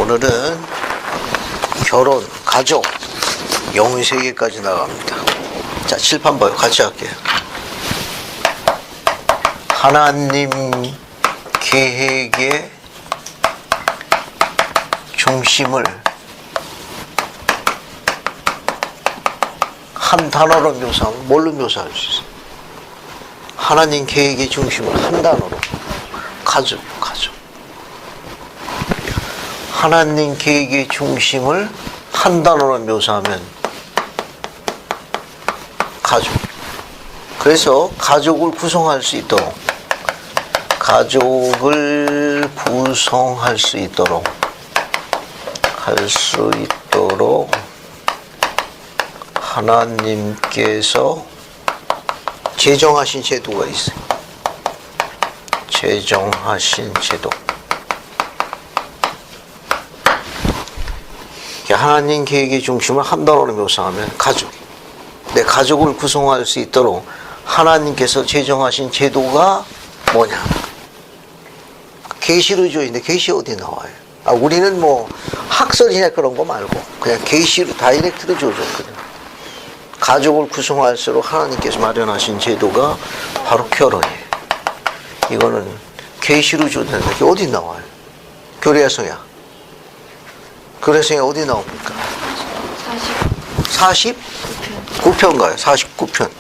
오늘은 결혼, 가족, 영의 세계까지 나갑니다. 자, 칠판 봐요. 같이 할게요. 하나님 계획의 중심을 한 단어로 묘사하면 뭘로 묘사할 수 있어요? 하나님 계획의 중심을 한 단어로. 가족. 하나님 계획의 중심을 한 단어로 묘사하면 가족. 그래서 가족을 구성할 수 있도록 하나님께서 제정하신 제도가 있어요. 제정하신 제도. 하나님 계획의 중심을 한 단어로 묘사하면 가족. 내 가족을 구성할 수 있도록 하나님께서 제정하신 제도가 뭐냐? 계시로조인데 계시 어디 나와요? 우리는 뭐 학설이나 그런 거 말고 그냥 계시로 다이렉트로 줘줬거든요. 가족을 구성할수록 하나님께서 마련하신 제도가 바로 결혼이에요. 이거는 계시로 줘줬는데 그게 어디 나와요? 교례서야. 교례서야 어디 나옵니까? 49편가요? 49편.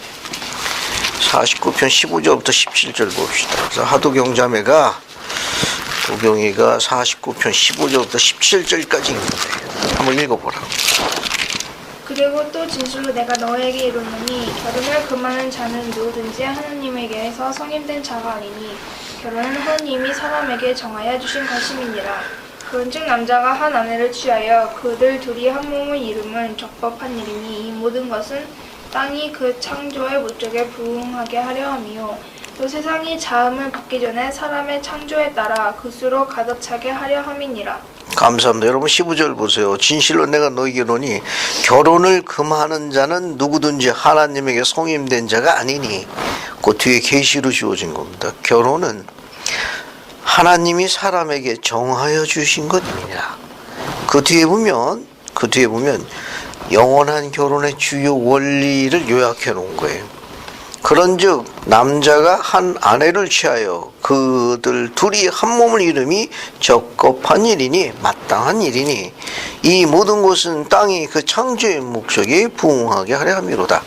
49편 15절부터 17절 봅시다. 그래서 하도경자매가 도경이가 49편 15절부터 17절까지 있는데 한번 읽어보라고. 그리고 또 진실로 내가 너에게 이르노니 결혼을 금하는 자는 누구든지 하나님에게서 성인된 자가 아니니 결혼은 하나님이 사람에게 정하여 주신 것임이니라. 그런즉 남자가 한 아내를 취하여 그들 둘이 한 몸을 이루면 적법한 일이니 이 모든 것은 땅이 그 창조의 목적에 부응하게 하려 함이요 또 세상이 자음을 받기 전에 사람의 창조에 따라 그수로 가득 차게 하려 함이니라. 감사합니다. 여러분 15절 보세요. 진실로 내가 너에게 이르노니 결혼을 금하는 자는 누구든지 하나님에게 성임된 자가 아니니 그 뒤에 계시로 주어진 겁니다. 결혼은 하나님이 사람에게 정하여 주신 것입니다. 그 뒤에 보면 영원한 결혼의 주요 원리를 요약해 놓은 거예요. 그런즉 남자가 한 아내를 취하여 그들 둘이 한 몸을 이름이 적법한 일이니 마땅한 일이니 이 모든 것은 땅이 그 창조의 목적에 부응하게 하려 함이로다.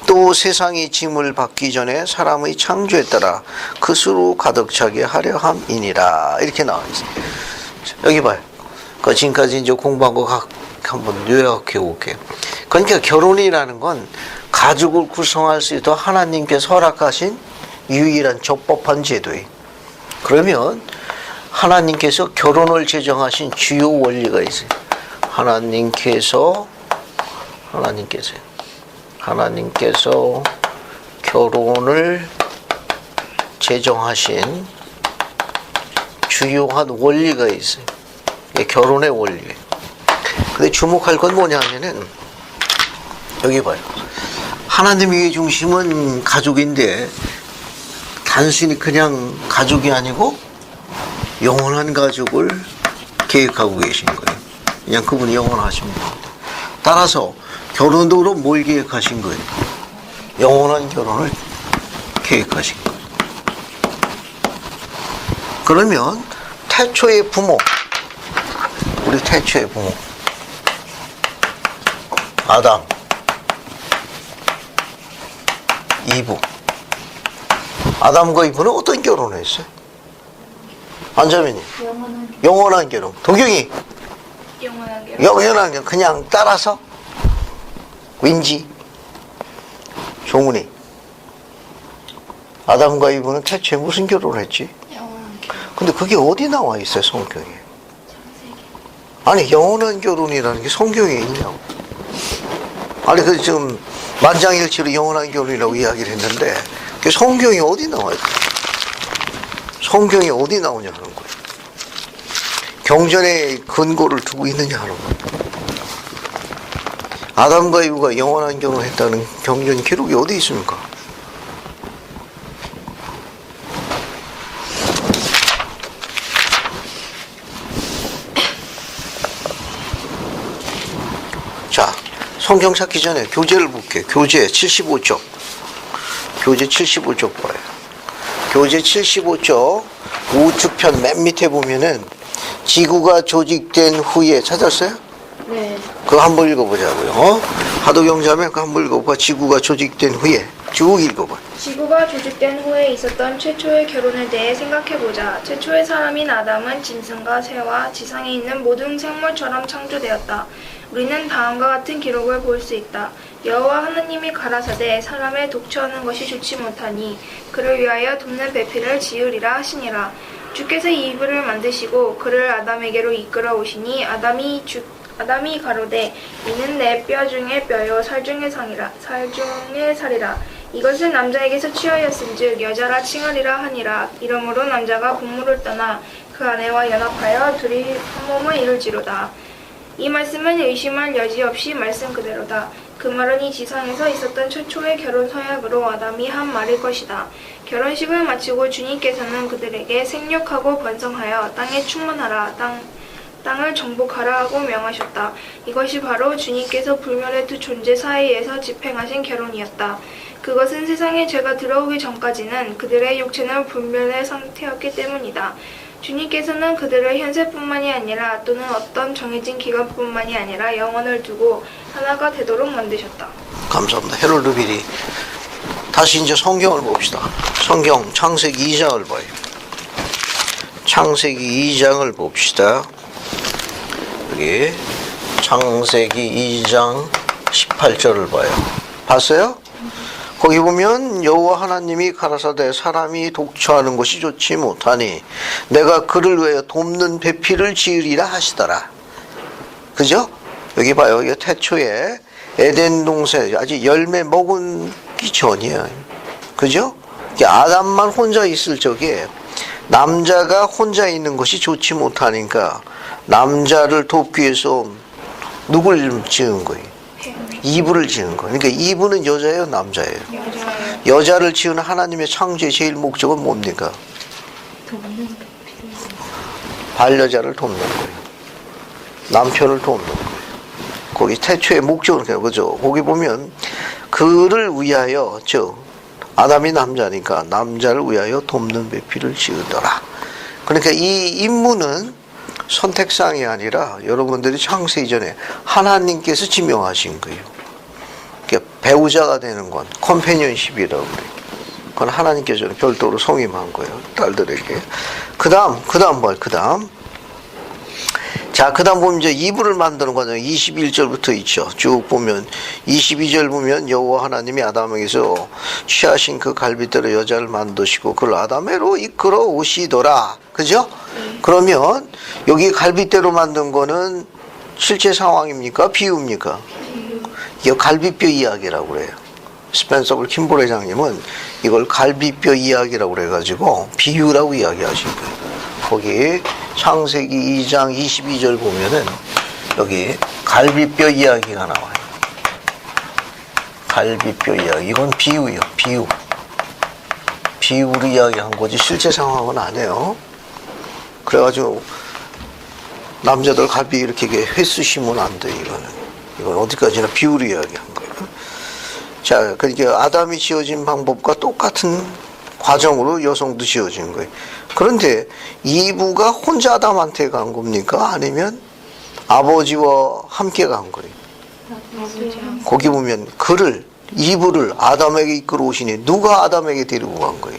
또 세상이 짐을 받기 전에 사람의 창조에 따라 그수로 가득 차게 하려 함이니라. 이렇게 나와 있어요. 여기 봐요. 지금까지 이제 공부한 거 한번 요약해 볼게요. 그러니까 결혼이라는 건 가족을 구성할 수 있도록 하나님께서 허락하신 유일한 적법한 제도예요. 그러면 하나님께서 결혼을 제정하신 주요 원리가 있어요. 하나님께서 결혼을 제정하신 주요한 원리가 있어요. 이게 결혼의 원리예요. 근데 주목할 건 뭐냐면은 여기 봐요. 하나님의 중심은 가족인데 단순히 그냥 가족이 아니고 영원한 가족을 계획하고 계신 거예요. 그냥 그분이 영원하신 겁니다. 따라서 결혼도 그럼 뭘 계획하신 거예요? 영원한 결혼을 계획하신 거예요. 그러면 태초의 부모, 우리 태초의 부모 아담, 이브. 아담과 이브는 어떤 결혼을 했어요? 안자매님? 영원한 결혼. 도경이? 영원한 결혼. 그냥 따라서? 왠지? 종훈이? 아담과 이브는 태초에 무슨 결혼을 했지? 근데 그게 어디 나와 있어요, 성경에? 아니, 영원한 결혼이라는 게 성경에 있냐고. 아니, 그 지금 만장일치로 영원한 결혼이라고 이야기를 했는데 그게 성경이 어디 나와요? 성경이 어디 나오냐 하는 거예요. 경전에 근거를 두고 있느냐 하는 거예요. 아담과 이브가 영원한 결혼을 했다는 경전 기록이 어디 있습니까? 성경 찾기 전에 교재를 볼게요. 교재 75쪽. 교재 75쪽 봐요. 교재 75쪽 우측편 맨 밑에 보면은 지구가 조직된 후에 찾았어요? 네. 그거 한번 읽어보자고요. 하도경자면 그거 한번 읽어봐. 지구가 조직된 후에 쭉 읽어봐. 지구가 조직된 후에 있었던 최초의 결혼에 대해 생각해보자. 최초의 사람인 아담은 짐승과 새와 지상에 있는 모든 생물처럼 창조되었다. 우리는 다음과 같은 기록을 볼 수 있다. 여호와 하나님이 가라사대 사람을 독처하는 것이 좋지 못하니 그를 위하여 돕는 배필을 지으리라 하시니라. 주께서 이불을 만드시고 그를 아담에게로 이끌어 오시니 아담이 가로되 이는 내 뼈 중에 뼈요 살 중에 살이라. 이것을 남자에게서 취하였은즉 여자라 칭하리라 하니라. 이러므로 남자가 부모를 떠나 그 아내와 연합하여 둘이 한 몸을 이룰지로다. 이 말씀은 의심할 여지 없이 말씀 그대로다. 그 말은 이 지상에서 있었던 최초의 결혼 서약으로 아담이 한 말일 것이다. 결혼식을 마치고 주님께서는 그들에게 생육하고 번성하여 땅에 충만하라, 땅을 정복하라 하고 명하셨다. 이것이 바로 주님께서 불멸의 두 존재 사이에서 집행하신 결혼이었다. 그것은 세상에 죄가 들어오기 전까지는 그들의 육체는 불멸의 상태였기 때문이다. 주님께서는 그들을 현세뿐만이 아니라 또는 어떤 정해진 기간뿐만이 아니라 영원을 두고 하나가 되도록 만드셨다. 감사합니다. 헤롤드 빌이. 다시 이제 성경을 봅시다. 성경 창세기 2장을 봐요. 창세기 2장을 봅시다. 여기 창세기 2장 18절을 봐요. 봤어요? 거기 보면 여호와 하나님이 가라사대 사람이 독처하는 것이 좋지 못하니 내가 그를 위하여 돕는 배필을 지으리라 하시더라. 그죠? 여기 봐요. 이게 태초에 에덴 동산에 아직 열매 먹기 전이에요. 그죠? 아담만 혼자 있을 적에 남자가 혼자 있는 것이 좋지 못하니까 남자를 돕기 위해서 누굴 지은 거예요? 이브를 지은 거예요. 그러니까 이브는 여자예요, 남자예요? 여자를 지은 하나님의 창조의 제일 목적은 뭡니까? 반려자를 돕는 거예요. 남편을 돕는 거예요. 거기 태초의 목적은 그래요. 그죠? 거기 보면 그를 위하여 아담이 남자니까 남자를 위하여 돕는 배필을 지으더라. 그러니까 이 임무는 선택상이 아니라 여러분들이 창세 이전에 하나님께서 지명하신 거예요. 그러니까 배우자가 되는 건 컴패니언십이라고 그래요. 그건 하나님께서 별도로 성임한 거예요. 딸들에게. 그 다음 뭐예요? 자, 그 다음 보면 이제 이불을 만드는 과정 21절부터 있죠. 쭉 보면 22절 보면 여호와 하나님이 아담에게서 취하신 그 갈빗대로 여자를 만드시고 그를 아담에로 이끌어 오시더라. 그죠? 그러면 여기 갈빗대로 만든 거는 실제 상황입니까? 비유입니까? 이거 갈비뼈 이야기라고 그래요. 스펜서 킴볼 회장님은 이걸 갈비뼈 이야기라고 그래가지고 비유라고 이야기하신 거예요. 거기 창세기 2장 22절 보면은 여기 갈비뼈 이야기가 나와요. 갈비뼈 이야기. 이건 비유예요. 비유로 이야기한 거지 실제 상황은 아니에요. 그래가지고 남자들 갈비 이렇게 횟수 심으면 안 돼. 이건 어디까지나 비유로 이야기한 거예요. 자, 그러니까 아담이 지어진 방법과 똑같은 과정으로 여성도 지어진 거예요. 그런데 이브가 혼자 아담한테 간 겁니까? 아니면 아버지와 함께 간 거예요? 거기 보면 이브를 아담에게 이끌어 오시니 누가 아담에게 데리고 간 거예요?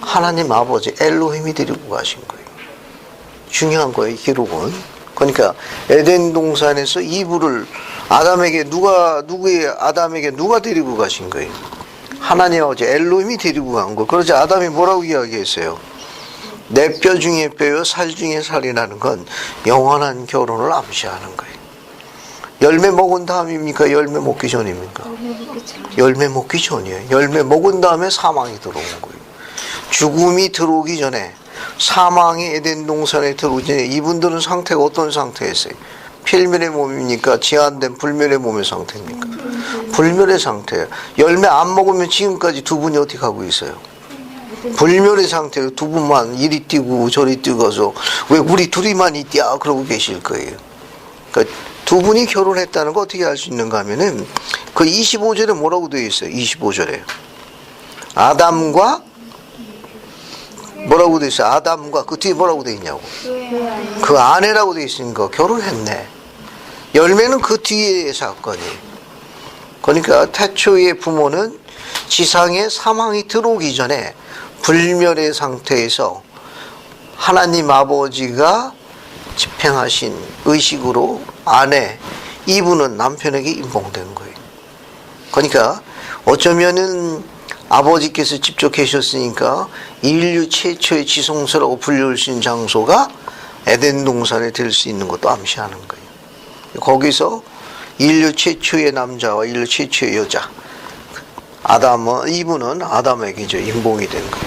하나님 아버지 엘로힘이 데리고 가신 거예요. 중요한 거예요, 기록은. 그러니까 에덴 동산에서 이브를 아담에게 누가 데리고 가신 거예요? 하나님 아버지 엘로힘이 데리고 간 거. 그러자 아담이 뭐라고 이야기했어요? 내 뼈 중에 뼈요 살 중에 살이라는 건 영원한 결혼을 암시하는 거예요. 열매 먹은 다음입니까? 열매 먹기 전입니까? 열매 먹기 전이에요. 열매 먹은 다음에 사망이 들어온 거예요. 죽음이 들어오기 전에, 사망이 에덴 동산에 들어오기 전에 이분들은 상태가 어떤 상태였어요? 필멸의 몸입니까? 제한된 불멸의 몸의 상태입니까? 불멸의 상태예요. 열매 안 먹으면 지금까지 두 분이 어떻게 하고 있어요? 불멸의 상태로 두 분만 이리 뛰고 저리 뛰고서 왜 우리 둘이만 있디야 그러고 계실 거예요. 그러니까 두 분이 결혼했다는 거 어떻게 알 수 있는가 하면은 그 25절에 뭐라고 되어 있어요? 25절에 아담과 뭐라고 되어 있어요? 아담과 그 뒤에 뭐라고 되어 있냐고. 그 아내라고 되어 있으니까 결혼했네. 열매는 그 뒤에 사건이. 그러니까 태초의 부모는 지상에 사망이 들어오기 전에 불멸의 상태에서 하나님 아버지가 집행하신 의식으로 아내, 이분은 남편에게 임봉된 거예요. 그러니까 어쩌면은 아버지께서 직접 계셨으니까 인류 최초의 지성소라고 불릴 수 있는 장소가 에덴 동산에 될 수 있는 것도 암시하는 거예요. 거기서 인류 최초의 남자와 인류 최초의 여자, 아담은, 이분은 아담에게 이제 임봉이 된 거예요.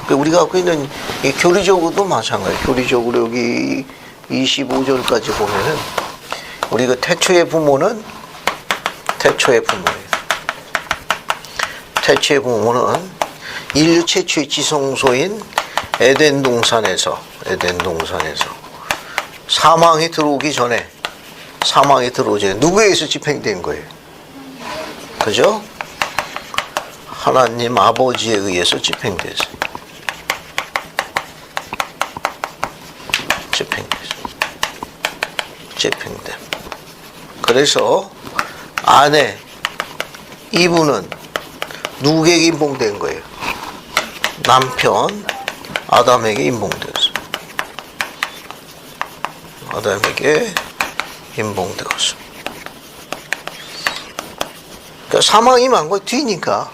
그러니까 우리가 갖고 있는 이 교리적으로도 마찬가지예요. 교리적으로 여기 25절까지 보면은 우리 그 태초의 부모는 태초의 부모는 인류 최초의 지성소인 에덴 동산에서 사망이 들어오기 전에 누구에 의해서 집행된 거예요? 그죠? 하나님 아버지에 의해서 집행됐어요. 집행됨. 그래서 아내, 이분은 누구에게 임봉된 거예요? 남편 아담에게 임봉되었어요. 아담에게 임봉되었어요. 그러니까 사망이 만 거 뒤니까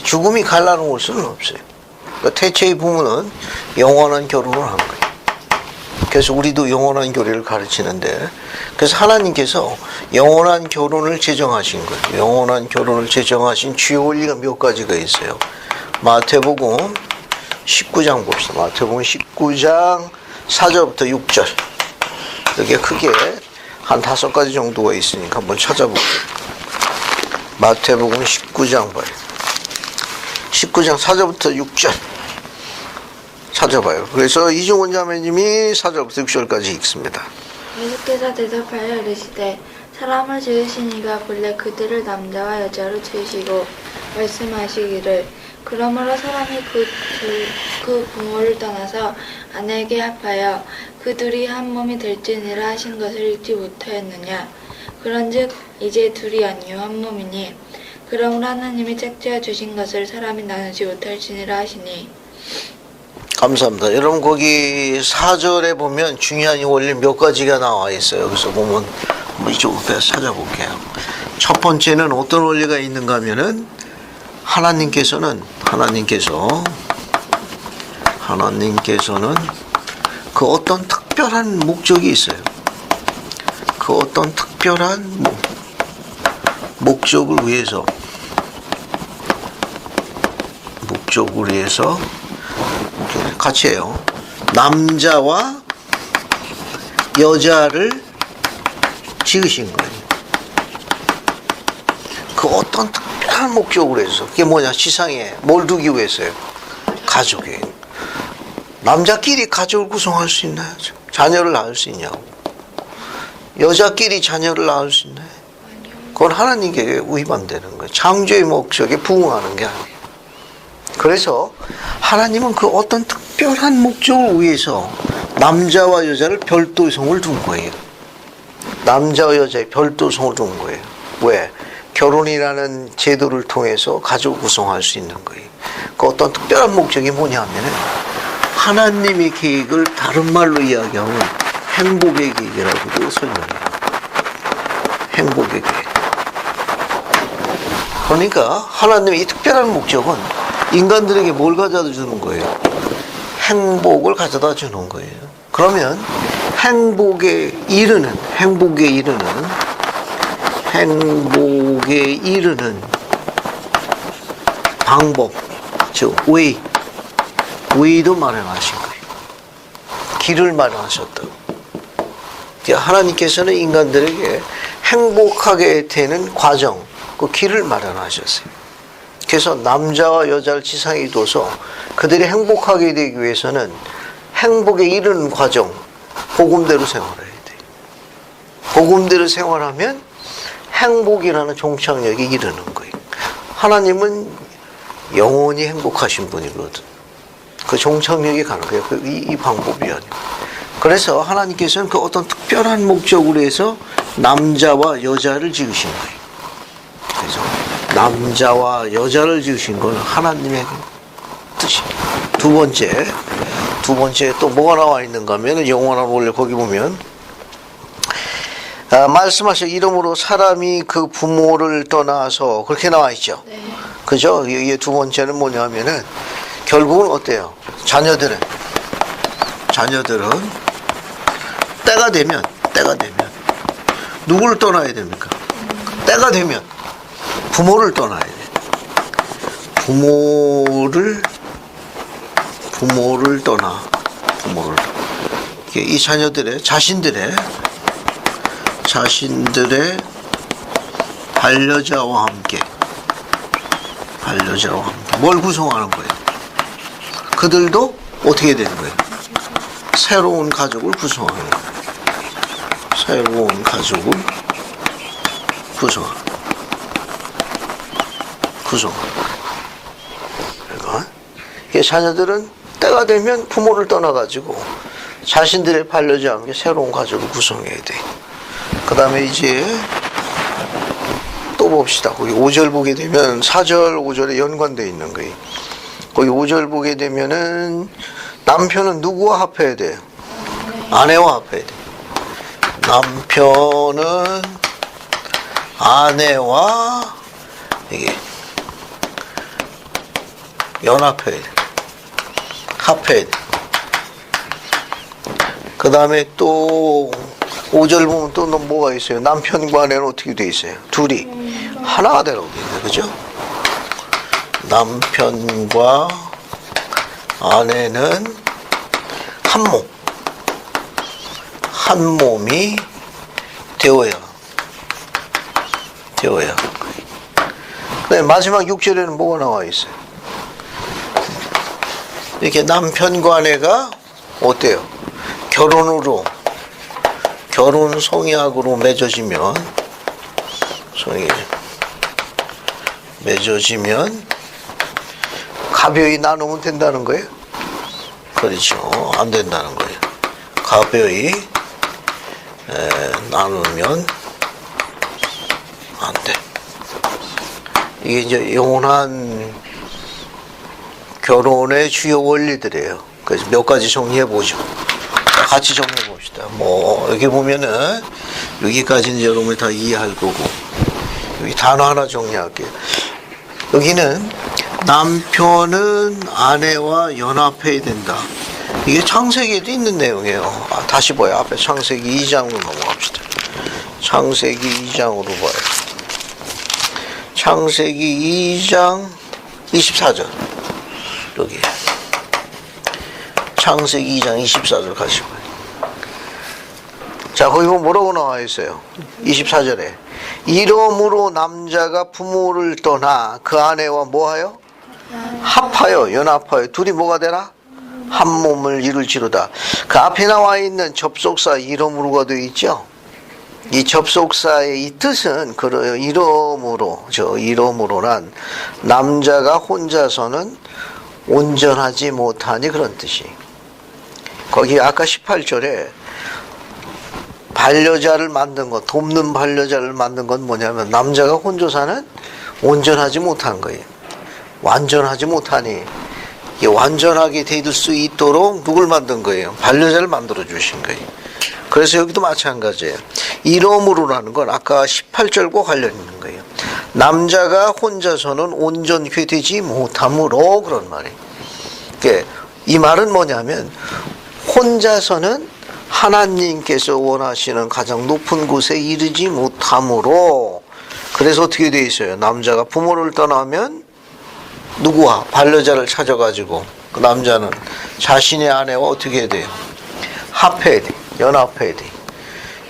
죽음이 갈라놓을 수는 없어요. 그러니까 태초의 부모는 영원한 결혼을 한 거예요. 그래서 우리도 영원한 교리를 가르치는데, 그래서 하나님께서 영원한 결혼을 제정하신 거예요. 영원한 결혼을 제정하신 주요 원리가 몇 가지가 있어요. 마태복음 19장 봅시다. 마태복음 19장 4절부터 6절. 여기에 크게 한 5가지 정도가 있으니까 한번 찾아볼게요. 마태복음 19장 봐요. 19장 4절부터 6절 찾아봐요. 그래서 이종원 자매님이 4절부터 6절까지 읽습니다. 예수께서 대답하여 이르시되 사람을 지으신 이가 본래 그들을 남자와 여자로 지으시고 말씀하시기를 그러므로 사람이 그 부모를 떠나서 아내에게 합하여 그 둘이 한 몸이 될지니라 하신 것을 읽지 못하였느냐. 그런즉 이제 둘이 아니요 한 몸이니 그러므로 하나님이 짝지어 주신 것을 사람이 나누지 못할지니라 하시니. 감사합니다. 여러분 거기 4절에 보면 중요한 원리 몇 가지가 나와 있어요. 그래서 보면 이쪽으로 찾아볼게요. 첫 번째는 어떤 원리가 있는가 하면은 하나님께서는 그 어떤 특별한 목적이 있어요. 그 어떤 특별한 목적을 위해서 같이 해요. 남자와 여자를 지으신 거예요. 그 어떤 특별한 목적으로 해서. 그게 뭐냐? 지상에 뭘 두기 위해서요? 가족이에요. 남자끼리 가족을 구성할 수 있나요? 자녀를 낳을 수 있냐고. 여자끼리 자녀를 낳을 수 있나요? 그건 하나님께 위반되는 거예요. 창조의 목적에 부응하는 게 아니에요. 그래서 하나님은 그 어떤 특별한 목적을 위해서 남자와 여자를 별도성을 둔 거예요. 남자와 여자의 별도성을 둔 거예요. 왜? 결혼이라는 제도를 통해서 가족을 구성할 수 있는 거예요. 그 어떤 특별한 목적이 뭐냐 하면은 하나님의 계획을 다른 말로 이야기하면 행복의 계획이라고도 설명해요. 행복의 계획. 그러니까 하나님의 이 특별한 목적은 인간들에게 뭘 가져다 주는 거예요? 행복을 가져다 주는 거예요. 그러면 행복에 이르는 방법, 즉 웨이도 마련하신 거예요. 길을 마련하셨다고. 하나님께서는 인간들에게 행복하게 되는 과정, 그 길을 마련하셨어요. 그래서 남자와 여자를 지상에 둬서 그들이 행복하게 되기 위해서는 행복에 이르는 과정, 복음대로 생활해야 돼요. 복음대로 생활하면 행복이라는 종착역에 이르는 거예요. 하나님은 영원히 행복하신 분이거든. 그 종착역에 가는 거예요. 이 방법이 아니에요. 그래서 하나님께서는 그 어떤 특별한 목적으로 해서 남자와 여자를 지으신 거예요. 그래서 남자와 여자를 지으신 건 하나님의 뜻이에요. 두 번째 또 뭐가 나와 있는가 하면 영원한 원래 거기 보면 말씀하셔 이름으로 사람이 그 부모를 떠나서 그렇게 나와 있죠. 네. 그죠? 이게 두 번째는 뭐냐면은 결국은 어때요? 자녀들은 때가 되면 누구를 떠나야 됩니까? 때가 되면 부모를 떠나야 돼. 부모를 떠나. 이 자녀들의 자신들의 반려자와 함께 뭘 구성하는 거예요? 그들도 어떻게 되는 거예요? 새로운 가족을 구성하는 거예요. 새로운 가족을 구성하는 그러니까 이 자녀들은 때가 되면 부모를 떠나가지고 자신들의 반려자와 함께 새로운 가족을 구성해야 돼. 그 다음에 이제 또 봅시다. 거기 5절 보게 되면 4절, 5절에 연관되어 있는 거예요. 거기 5절 보게 되면은 남편은 누구와 합해야 돼요? 아내와 합해야 돼. 남편은 아내와 이게 연합해야 돼. 합해야 돼. 그 다음에 또 5절 보면 또 뭐가 있어요? 남편과 아내는 어떻게 돼 있어요? 둘이 하나가 되라고 돼 있네. 그죠? 남편과 아내는 한 몸이 되어야. 네, 마지막 6절에는 뭐가 나와 있어요? 이렇게 남편과 아내가 어때요? 결혼 성약으로 맺어지면 가벼이 나누면 된다는 거예요? 그렇죠. 안 된다는 거예요. 가벼이 나누면 안 돼. 이게 이제 영원한 결혼의 주요 원리들이에요. 그래서 몇 가지 정리해 보죠. 같이 정리해 봅시다. 여기 보면은 여기까지는 여러분이 다 이해할 거고, 여기 단어 하나 정리할게요. 여기는 남편은 아내와 연합해야 된다. 이게 창세기에도 있는 내용이에요. 다시 봐요. 앞에 창세기 2장으로 넘어갑시다. 창세기 2장으로 봐요. 창세기 2장 24절. 여기. 창세기 2장 24절 가시고. 자, 거기 보면 뭐라고 나와 있어요? 24절에. 이러므로 남자가 부모를 떠나 그 아내와 뭐하여? 합하여, 연합하여. 둘이 뭐가 되라? 한 몸을 이룰지로다. 그 앞에 나와 있는 접속사 이러므로가 되어 있죠? 이 접속사의 이 뜻은 이러므로란 남자가 혼자서는 온전하지 못하니 그런 뜻이. 거기 아까 18절에 반려자를 만든 것, 돕는 반려자를 만든 건 뭐냐면 남자가 혼자서는 온전하지 못한 거예요. 완전하지 못하니 이게 완전하게 될 수 있도록 누굴 만든 거예요? 반려자를 만들어 주신 거예요. 그래서 여기도 마찬가지예요. 이러므로라는 건 아까 18절과 관련 있는 거예요. 남자가 혼자서는 온전히 되지 못함으로 그런 말이에요. 그러니까 이 말은 뭐냐면 혼자서는 하나님께서 원하시는 가장 높은 곳에 이르지 못함으로, 그래서 어떻게 돼 있어요? 남자가 부모를 떠나면 누구와? 반려자를 찾아가지고 그 남자는 자신의 아내와 어떻게 해야 돼요? 합해야 돼. 연합해야 돼.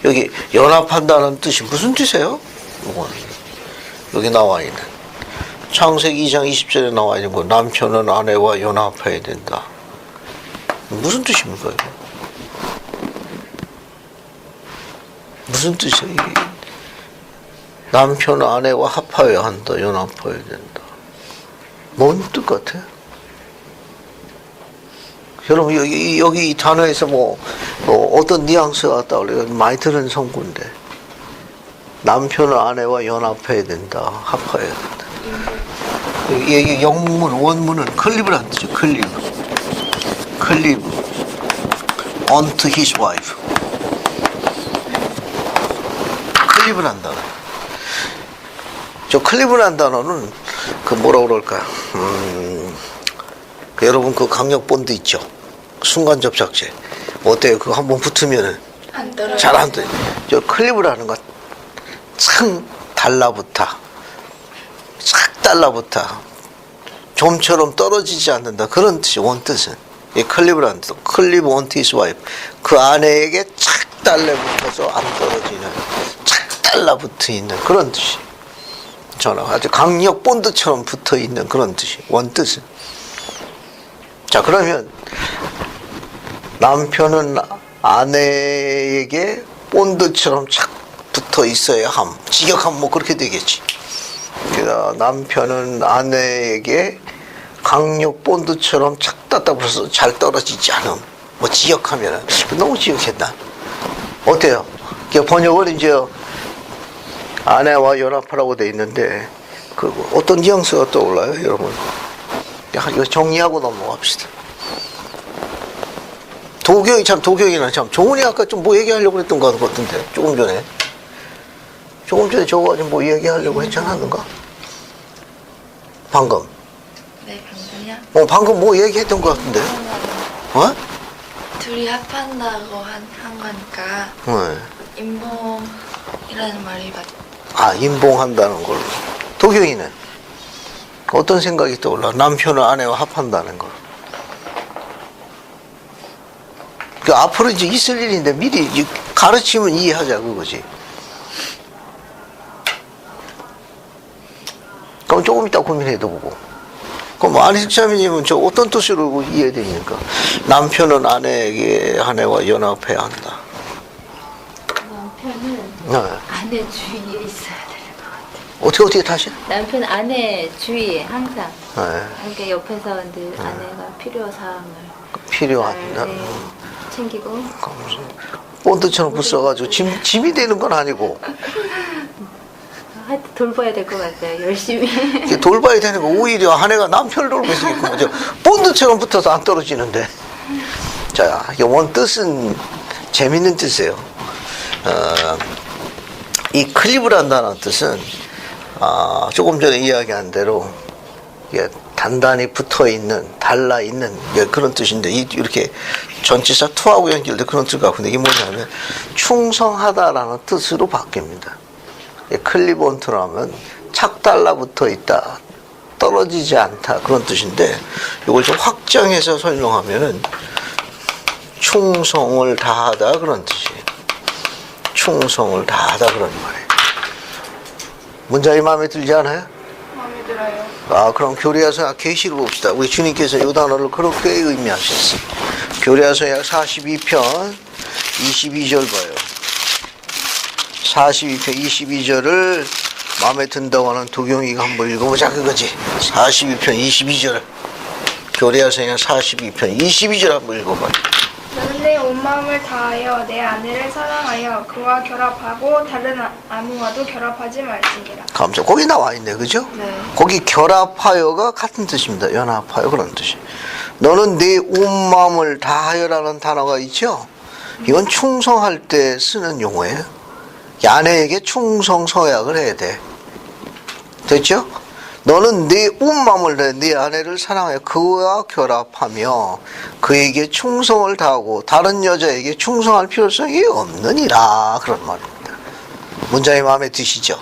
여기 연합한다는 뜻이 무슨 뜻이에요? 여기 나와 있는 창세기 2장 20절에 나와 있는 거, 남편은 아내와 연합해야 된다. 무슨 뜻입니까? 이거? 무슨 뜻이야 이게? 남편 아내와 합하여야 한다, 연합하여야 된다. 뭔 뜻 같아? 여러분 여기 이 단어에서 뭐 어떤 뉘앙스가 왔다 그래요? 많이 들은 성구인데 남편은 아내와 연합해야 된다, 합하여야 된다. 이 영문 원문은 클리브란 뜻이죠. 클리브 unto his wife. 클리브란 단어. 저 클리브란 단어는 그 뭐라 그럴까? 여러분 그 강력 본드 있죠? 순간 접착제. 어때요? 그거 한번 붙으면은 안 떨어져. 잘 안 돼. 저 클리브라는 건 참 달라붙어. 착 달라붙어. 좀처럼 떨어지지 않는다. 그런 뜻이 원뜻은. 이 클리브란 뜻. 클리브 onto his wife. 그 아내에게 착 달라붙어서 안 떨어지는, 착 달라붙어 있는 그런 뜻이. 저는 아주 강력 본드처럼 붙어 있는 그런 뜻이. 원뜻은. 자, 그러면 남편은 아내에게 본드처럼 착 붙어 있어야 함. 직역하면 뭐 그렇게 되겠지. 그러니까 남편은 아내에게 강력 본드처럼 착 따따붙어서 잘 떨어지지 않음. 뭐 직역하면은 너무 직역했나? 어때요? 번역을 이제 아내와 연합하라고 돼 있는데 그 어떤 뉘앙스가 떠올라요, 여러분? 이거 정리하고 넘어갑시다. 도경이나 참 종훈이 아까 좀 뭐 얘기하려고 했던 것 같은데 조금 전에 저거 가지고 뭐 얘기하려고 했지 않았는가? 방금. 네, 방금이요? 방금 뭐 얘기했던 것 같은데. 어? 둘이 합한다고 한 거니까 인봉이라는 말이 맞. 인봉한다는 걸로. 도경이는 어떤 생각이 떠올라? 남편은 아내와 합한다는 걸. 그 앞으로 이제 있을 일인데 미리 가르치면 이해하자 그거지. 그럼 조금 이따 고민해도 보고. 그럼 안식자매님은 저 어떤 뜻으로 이해됩니까? 남편은 아내와 연합해야 한다. 남편은 아내 주위에 있어야 되는 것 같아요. 어떻게 다시? 남편 아내 주위에 항상 네. 함께 옆에서 늘 아내가 필요사항을 필요한다. 잘, 챙기고 본드처럼 붙어가지고 짐이 되는 건 아니고 하여튼 돌봐야 될 것 같아요. 열심히. 이게 돌봐야 되는 거 오히려 아내가 남편을 돌고 있으니까 뭐죠? 본드처럼 붙어서 안 떨어지는데. 자, 원 뜻은 재밌는 뜻이에요. 이 클리브란다는 뜻은 조금 전에 이야기한 대로 이게 단단히 붙어 있는, 달라 있는 그런 뜻인데 이렇게 전치사 투하고 연결된 그런 뜻 같은데 이게 뭐냐면 충성하다라는 뜻으로 바뀝니다. 클리본트라면 착 달라붙어 있다, 떨어지지 않다 그런 뜻인데 이걸 좀 확장해서 설명하면은 충성을 다하다 그런 뜻이에요. 충성을 다하다 그런 말이에요. 문장이 마음에 들지 않아요? 마음에 들어요. 그럼 교리야서 계시를 봅시다. 우리 주님께서 이 단어를 그렇게 의미하셨어요. 교리야서 약 42편 22절 봐요. 42편 22절을 마음에 든다고 하는 도경이가 한번 읽어보자 그거지. 42편 22절. 교리야서 약 42편 22절 한번 읽어봐요. 너는 내 온 마음을 다하여 내 아내를 사랑하여 그와 결합하고 다른 아무와도 결합하지 말지니라. 감사. 거기 나와 있네, 그죠? 네. 거기 결합하여가 같은 뜻입니다. 연합하여 그런 뜻이. 너는 내 온 마음을 다하여라는 단어가 있죠. 이건 충성할 때 쓰는 용어예요. 아내에게 충성 서약을 해야 돼. 됐죠? 너는 내 온 마음을 다해 네 아내를 사랑하여 그와 결합하며 그에게 충성을 다하고 다른 여자에게 충성할 필요성이 없느니라 그런 말입니다. 문장이 마음에 드시죠?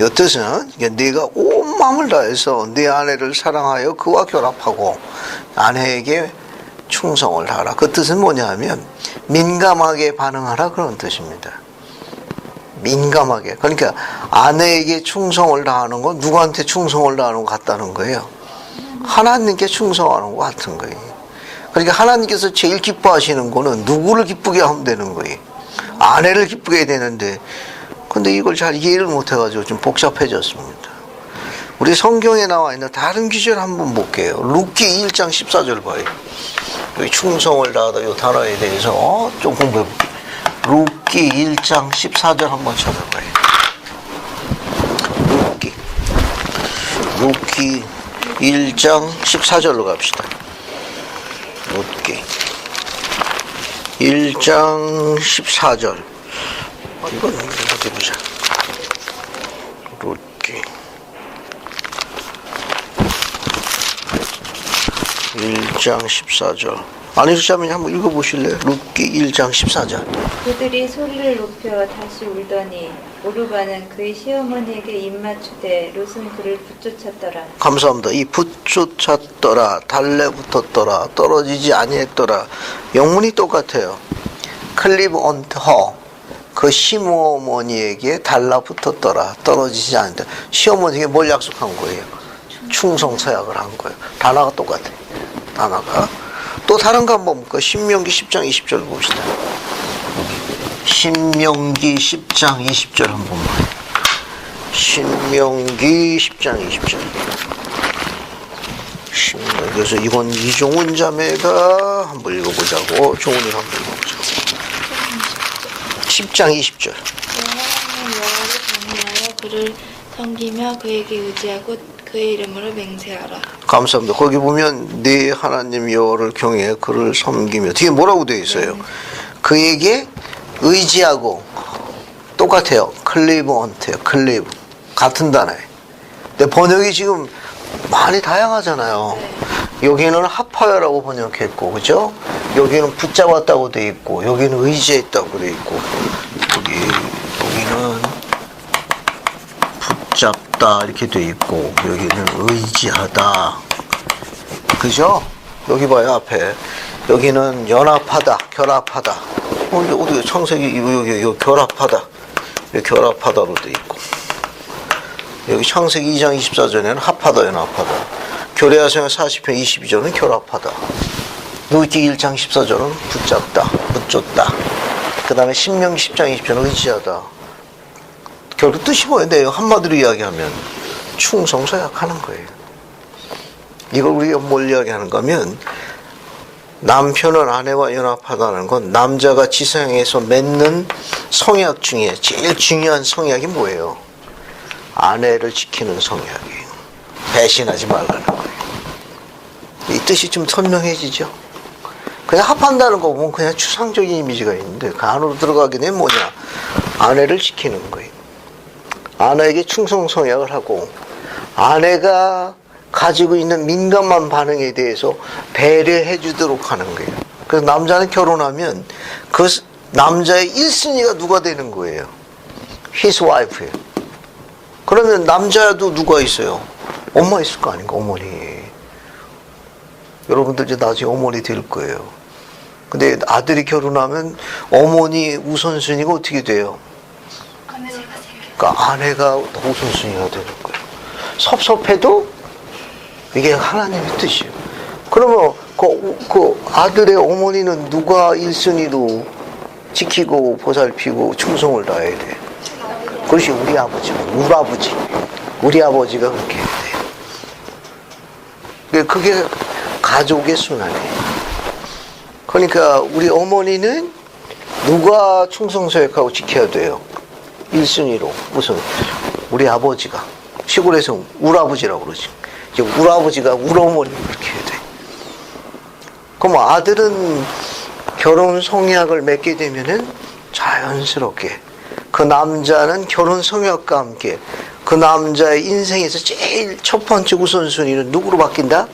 이 뜻은 네가 온 마음을 다해서 네 아내를 사랑하여 그와 결합하고 아내에게 충성을 다하라. 그 뜻은 뭐냐 하면 민감하게 반응하라 그런 뜻입니다. 민감하게. 그러니까 아내에게 충성을 다하는 건 누구한테 충성을 다하는 것 같다는 거예요. 하나님께 충성하는 것 같은 거예요. 그러니까 하나님께서 제일 기뻐하시는 거는 누구를 기쁘게 하면 되는 거예요. 아내를 기쁘게 해야 되는데, 근데 이걸 잘 이해를 못해가지고 좀 복잡해졌습니다. 우리 성경에 나와 있는 다른 구절 한번 볼게요. 룻기 1장 14절 봐요. 여기 충성을 다하다 이 단어에 대해서 좀 공부해 볼게요. 룻기 1장 14절 한번 찾아봐요. 룻기 1장 14절로 갑시다. 룻기 1장 14절. 이건 어디 보자. 룻기 1장 14절. 안에서자매 한번 읽어보실래요? 룻기 1장 14절. 그들이 소리를 높여 다시 울더니 오르바는 그의 시어머니에게 입맞추되 롯은 그를 붙쫓았더라. 감사합니다. 이 붙쫓았더라, 달래붙었더라, 떨어지지 아니했더라. 영문이 똑같아요. 클리브 언트 허. 그 시어머니에게 달라붙었더라, 떨어지지 않는다. 시어머니에게 뭘 약속한 거예요? 충성서약을 한 거예요. 단어가 똑같아요. 단어가. 또 다른 거 한번 볼까요? 신명기 10장 20절 봅시다. 신명기 10장 20절 한번 봐요. 신명기 10장 20절. 그래서 이건 이종훈 자매가 한번 읽어보자고. 종훈이가 한번 읽어보자고. 10장 20절. 여호와는 여호와를 경외하여 그를 섬기며 그에게 의지하고 그의 이름으로 맹세하라. 감사합니다. 거기 보면 네 하나님 여호와를 경외해 그를 섬기며 뒤에 뭐라고 되어 있어요? 그에게 의지하고 똑같아요. 클리브 언트예요. 클리브 같은 단어예요. 근데 번역이 지금 많이 다양하잖아요. 여기는 합하여라고 번역했고, 그죠? 여기는 붙잡았다고 돼 있고, 여기는 의지했다고 돼 있고, 여기는 붙잡다 이렇게 돼 있고, 여기는 의지하다, 그죠? 여기 봐요 앞에. 여기는 연합하다, 결합하다. 어디 창세기 여기 결합하다, 여기 결합하다로 돼 있고. 여기 창세기 2장 24절에는 합하다, 연합하다. 교레아서의 40편 22절은 결합하다. 룻기 1장 14절은 붙잡다, 붙잡다. 그 다음에 신명기 10장 20절은 의지하다. 결국 뜻이 뭐예요? 한마디로 이야기하면 충성서약하는 거예요. 이걸 우리가 뭘 이야기하는 거면, 남편은 아내와 연합하다는 건 남자가 지상에서 맺는 성약 중에 제일 중요한 성약이 뭐예요? 아내를 지키는 성약이에요. 배신하지 말라는 거예요. 이 뜻이 좀 선명해지죠? 그냥 합한다는 거 보면 그냥 추상적인 이미지가 있는데 그 안으로 들어가게 되면 뭐냐? 아내를 지키는 거예요. 아내에게 충성 성약을 하고 아내가 가지고 있는 민감한 반응에 대해서 배려해 주도록 하는 거예요. 그래서 남자는 결혼하면 그 남자의 1순위가 누가 되는 거예요? His wife예요. 그러면 남자도 누가 있어요? 엄마 있을 거 아닌가? 어머니. 여러분들 이제 나중에 어머니 될 거예요. 근데 아들이 결혼하면 어머니 우선순위가 어떻게 돼요? 그러니까 아내가 우선순위가 되는 거예요. 섭섭해도 이게 하나님의 뜻이에요. 그러면 그 아들의 어머니는 누가 1순위로 지키고 보살피고 충성을 다해야 돼? 그것이 우리 아버지가, 우리 아버지가 그렇게 해야 돼요. 그게 가족의 순환이에요. 그러니까 우리 어머니는 누가 충성서약하고 지켜야 돼요? 1순위로. 무슨? 우리 아버지가. 시골에서 우라버지라고 그러지. 이제 우라버지가 우러머니 그렇게 해야 돼. 그럼 아들은 결혼 성약을 맺게 되면은 자연스럽게 그 남자는 결혼 성약과 함께 그 남자의 인생에서 제일 첫 번째 우선순위는 누구로 바뀐다?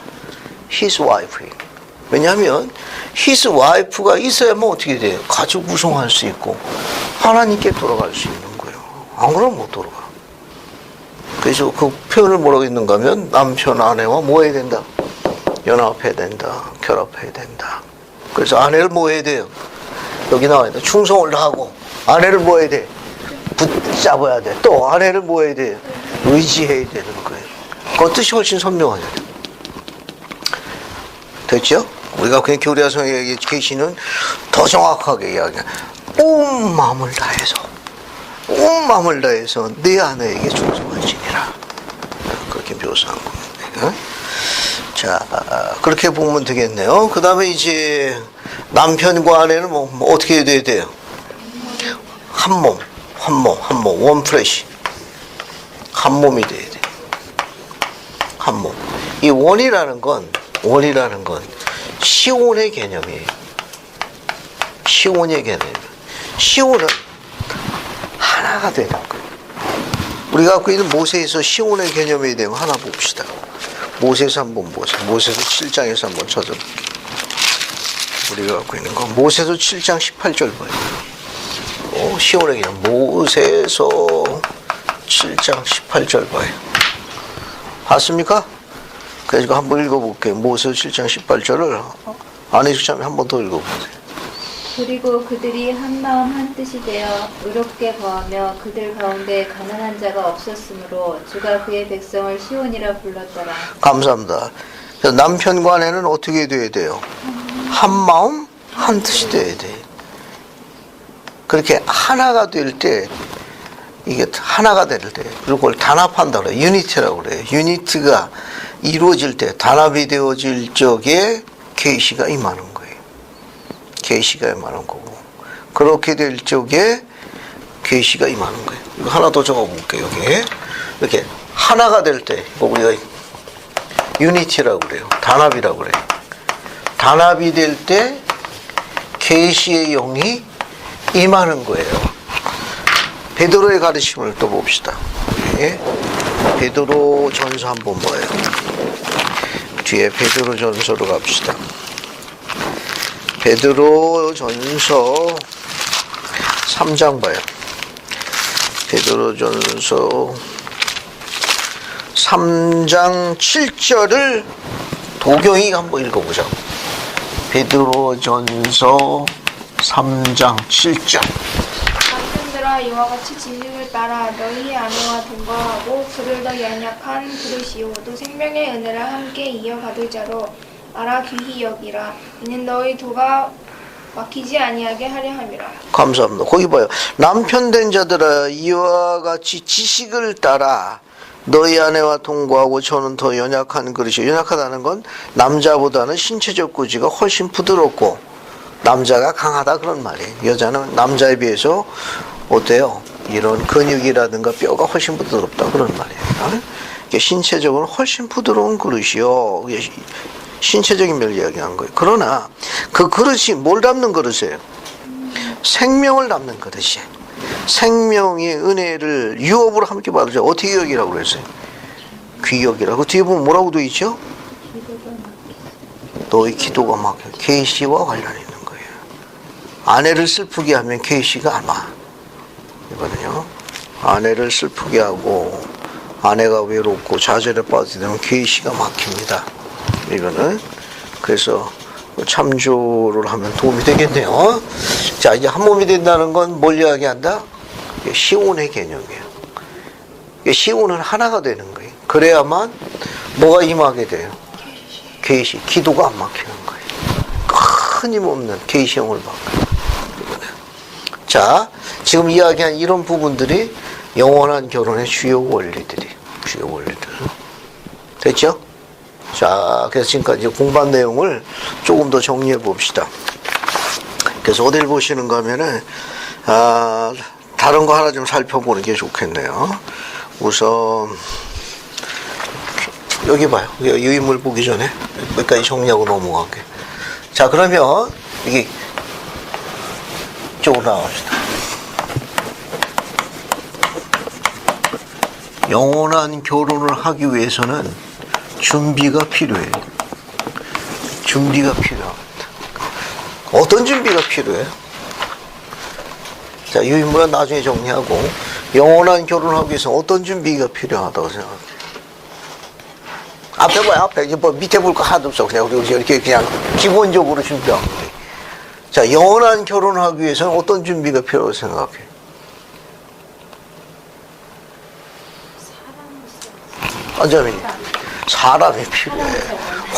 His wife. 왜냐하면 His wife가 있어야만 어떻게 돼요? 가족 구성할 수 있고 하나님께 돌아갈 수 있는 거예요. 안 그러면 못 돌아가. 그래서 그 표현을 뭐라고 했는가 하면 남편 아내와 뭐 해야 된다? 연합해야 된다. 결합해야 된다. 그래서 아내를 뭐 해야 돼요? 여기 나와 있다. 충성을 다하고 아내를 뭐 해야 돼? 붙잡아야 돼. 또 아내를 뭐 해야 돼? 의지해야 되는 거예요. 그 뜻이 훨씬 선명하잖아요. 됐죠? 우리가 그냥 교리화성에 계시는 더 정확하게 이야기해. 온 마음을 다해서 내 아내에게 충성할지니라. 그렇게 묘사한 겁니다. 자, 그렇게 보면 되겠네요. 그 다음에 이제 남편과 아내는 뭐 어떻게 돼야 돼요? 한 몸, 원 플래시. 한 몸이 돼야 돼. 한 몸. 이 원이라는 건 시온의 개념이에요. 시온의 개념. 시온은 하나가 되는 거예요. 우리가 갖고 있는 모세에서 시온의 개념에 대해 하나 봅시다. 모세에서 한번 보세요. 모세서 7장에서 한번 찾아볼게요. 우리가 갖고 있는 건 모세서 7장 18절 봐요. 시온의 개념. 모세서 7장 18절 봐요. 봤습니까? 그래서 이거 한번 읽어볼게요. 모세서 7장 18절을 안 해주시면 한번 더 읽어보세요. 그리고 그들이 한 마음 한 뜻이 되어 의롭게 거하며 그들 가운데 가난한 자가 없었으므로 주가 그의 백성을 시온이라 불렀더라. 감사합니다. 그래서 남편과 아내는 어떻게 돼야 돼요? 한 마음 한 뜻이 돼야 돼. 그렇게 하나가 될 때, 이게 하나가 될 때, 그리고 그걸 단합한다 그래요. 유니티라고 그래요. 유니티가 이루어질 때, 단합이 되어질 적에 계시가 임하는 거예요. 계시가 임하는 거고, 그렇게 될 적에 계시가 임하는 거예요. 이거 하나 더 적어볼게요. 여기 이렇게 하나가 될 때, 이거 우리가 유니티라고 그래요. 단합이라고 그래요. 단합이 될 때 계시의 영이 임하는 거예요. 베드로의 가르침을 또 봅시다. 예? 베드로 전서 한번 봐요. 뒤에 베드로 전서로 갑시다. 베드로 전서 3장 봐요. 베드로 전서 3장 7절을 도경이 한번 읽어보자. 베드로 전서 3장 7절. 남편들아 이와 같이 진리를 따라 너희 아내와 동거하고 그를 더 연약한 그릇이요 또 생명의 은혜를 함께 이어받을 자로 알아 귀히 여기라. 이는 너희 도가 막히지 아니하게 하려 함이라. 감사합니다. 거기 봐요. 남편 된 자들아 이와 같이 지식을 따라 너희 아내와 동거하고 저는 더 연약한 그릇이요. 연약하다는 건 남자보다는 신체적 구지가 훨씬 부드럽고 남자가 강하다 그런 말이에요. 여자는 남자에 비해서 어때요? 이런 근육이라든가 뼈가 훨씬 부드럽다 그런 말이에요. 이게 신체적으로 훨씬 부드러운 그릇이요. 신체적인 걸 이야기한 거예요. 그러나 그 그릇이 뭘 담는 그릇이에요? 생명을 담는 그릇이에요. 생명의 은혜를 유업으로 함께 받으죠. 어떻게 여기라고 그랬어요? 귀여기라고. 뒤에 보면 뭐라고 되어 있죠? 너희 기도가 막혀. 계시와 관련이 있는 거예요. 아내를 슬프게 하면 계시가 안 와. 이거든요. 아내를 슬프게 하고 아내가 외롭고 좌절에 빠지게 되면 계시가 막힙니다. 이거는 그래서 참조를 하면 도움이 되겠네요. 자, 이제 한 몸이 된다는 건 뭘 이야기한다? 시온의 개념이에요. 시온은 하나가 되는 거예요. 그래야만 뭐가 임하게 돼요? 계시. 기도가 안 막히는 거예요. 끊임없는 계시형을 받고. 자, 지금 이야기한 이런 부분들이 영원한 결혼의 주요 원리들. 됐죠? 자, 그래서 지금까지 공부한 내용을 조금 더 정리해 봅시다. 그래서 어딜 보시는가 하면은, 다른 거 하나 좀 살펴보는 게 좋겠네요. 우선, 여기 봐요. 유인물 보기 전에 몇 가지 정리하고 넘어갈게요. 자, 그러면, 이게, 이쪽으로 나갑시다. 영원한 결혼을 하기 위해서는 준비가 필요해요. 준비가 필요합니다. 어떤 준비가 필요해요? 자, 유인물은 나중에 정리하고 영원한 결혼하기 위해서 어떤 준비가 필요하다고 생각해요? 앞에 봐요. 앞에 뭐 밑에 볼 거 하나도 없어. 그냥 우리 이렇게 그냥 기본적으로 준비한 거예요. 자, 영원한 결혼하기 위해서는 어떤 준비가 필요하다고 생각해요? 안자민이 사람이 필요해.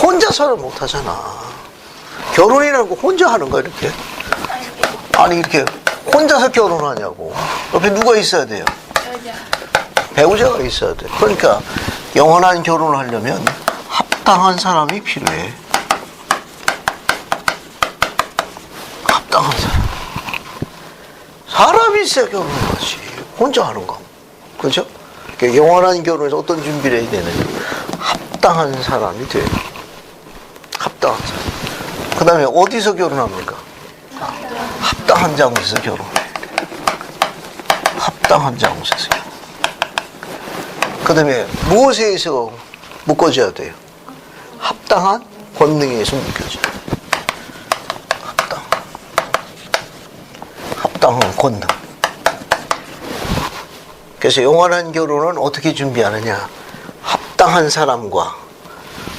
혼자서는 못하잖아. 결혼이라는 거 혼자 하는 거야 이렇게? 아니 이렇게 혼자서 결혼하냐고. 옆에 누가 있어야 돼요? 여자. 배우자가 있어야 돼. 그러니까 영원한 결혼을 하려면 합당한 사람이 필요해. 합당한 사람. 사람이 있어야 결혼하지. 혼자 하는 거. 그죠? 그러니까 영원한 결혼에서 어떤 준비를 해야 되느냐. 합당한 사람이 돼. 합당한 사람. 그 다음에 어디서 결혼합니까? 합당한 장소에서 결혼해. 합당한 장소에서 결혼. 그 다음에 무엇에 의해서 묶어져야 돼요? 합당한 권능에 의해서 묶여져요. 합당한 권능. 그래서 영원한 결혼은 어떻게 준비하느냐? 합당한 사람과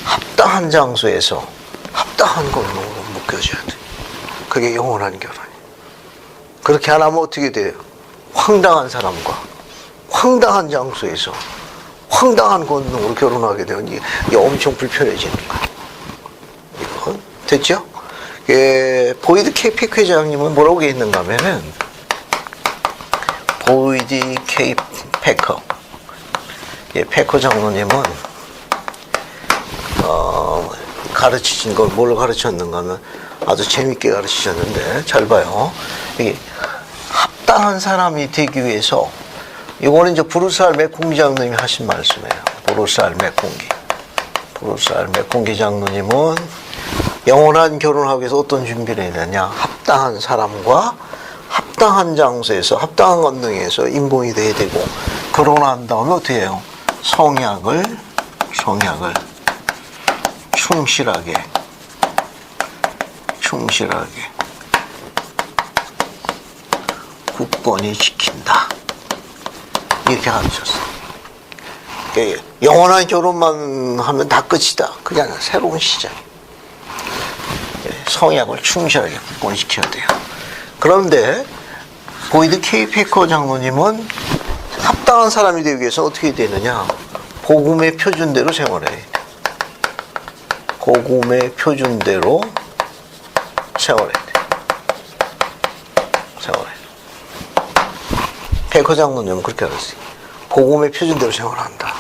합당한 장소에서 합당한 권능으로 묶여져야 돼. 그게 영원한 결혼이에요. 그렇게 안 하면 어떻게 돼요? 황당한 사람과 황당한 장소에서 황당한 권능으로 결혼하게 되면 이게 엄청 불편해지는 거예요. 이거 됐죠? 예, 보이드 K 회장님은 뭐라고 했는가 하면은 보이드 K 패커, 예, 패커 장로님은 가르치신 걸 뭘 가르쳤는가 하면 아주 재밌게 가르치셨는데 잘 봐요. 이게 합당한 사람이 되기 위해서 이거는 이제 브루스알 맥콩기 장로님이 하신 말씀이에요. 브루스알 맥콩기 장로님은 영원한 결혼하기 위해서 어떤 준비를 해야 되냐? 합당한 사람과 합당한 장소에서 합당한 권능에서 인본이 돼야 되고 결혼한 다음에 어떻게 해요? 성약을 충실하게 굳건히 지킨다. 이렇게 가르쳤어요. 영원한 결혼만 하면 다 끝이다. 그게 아니라 새로운 시작. 성약을 충실하게 굳건히 지켜야 돼요. 그런데 보이드 K 패커 장로님은 합당한 사람이 되기 위해서 어떻게 되느냐? 복음의 표준대로 생활해야 돼. 복음의 표준대로 생활해야 돼. 패커 장로님은 그렇게 알았어요. 복음의 표준대로 생활한다.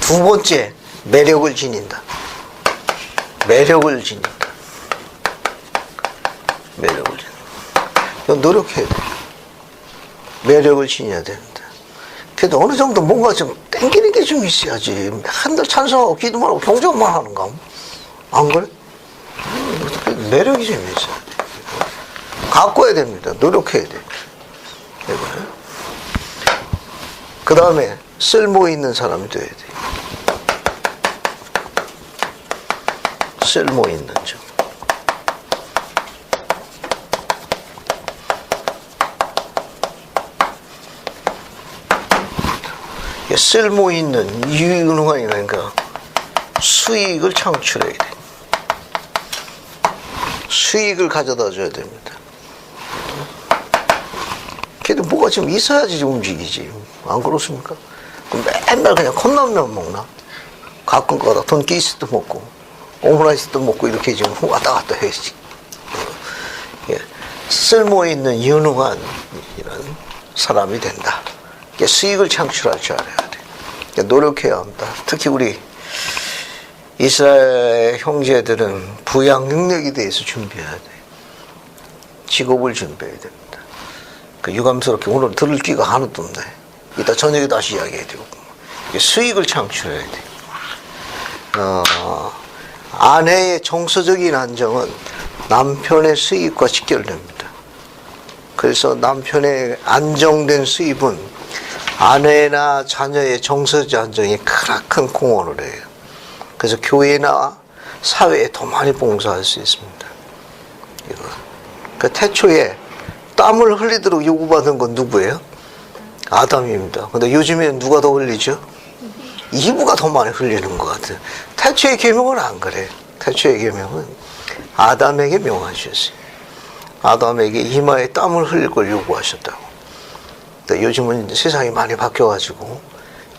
두 번째, 매력을 지닌다. 이건 노력해야 돼. 매력을 지녀야 되는데. 그래도 어느 정도 뭔가 좀 땡기는 게 좀 있어야지. 한달 찬성하고 기도만 하고 경쟁만 하는가? 안 그래? 매력이 좀 있어야 돼. 가꿔야 됩니다. 노력해야 돼. 그 다음에 쓸모 있는 사람이 돼야 돼. 쓸모 있는 점. 쓸모 있는 유능하니까 수익을 창출해야 돼. 수익을 가져다 줘야 됩니다. 걔도 뭐가 좀 있어야지 움직이지. 안 그렇습니까? 맨날 그냥 컵라면 먹나? 가끔 가다 돈키스도 먹고 오므라이스도 먹고 이렇게 지금 왔다 갔다 해야지. 쓸모 있는 유능한 이런 사람이 된다. 수익을 창출할 줄 알아야 돼. 노력해야 합니다. 특히 우리 이스라엘 형제들은 부양 능력에 대해서 준비해야 돼. 직업을 준비해야 됩니다. 유감스럽게 오늘 들을 기가 하나도 없네. 이따 저녁에 다시 이야기해야 되고. 수익을 창출해야 돼. 아내의 정서적인 안정은 남편의 수입과 직결됩니다. 그래서 남편의 안정된 수입은 아내나 자녀의 정서적 안정에 크나큰 공헌을 해요. 그래서 교회나 사회에 더 많이 봉사할 수 있습니다. 그 태초에 땀을 흘리도록 요구받은 건 누구예요? 아담입니다. 근데 요즘에는 누가 더 흘리죠? 이브가 더 많이 흘리는 것 같아요. 태초의 계명은 안 그래. 태초의 계명은 아담에게 명하셨어요. 아담에게 이마에 땀을 흘릴 걸 요구하셨다고. 근데 요즘은 세상이 많이 바뀌어가지고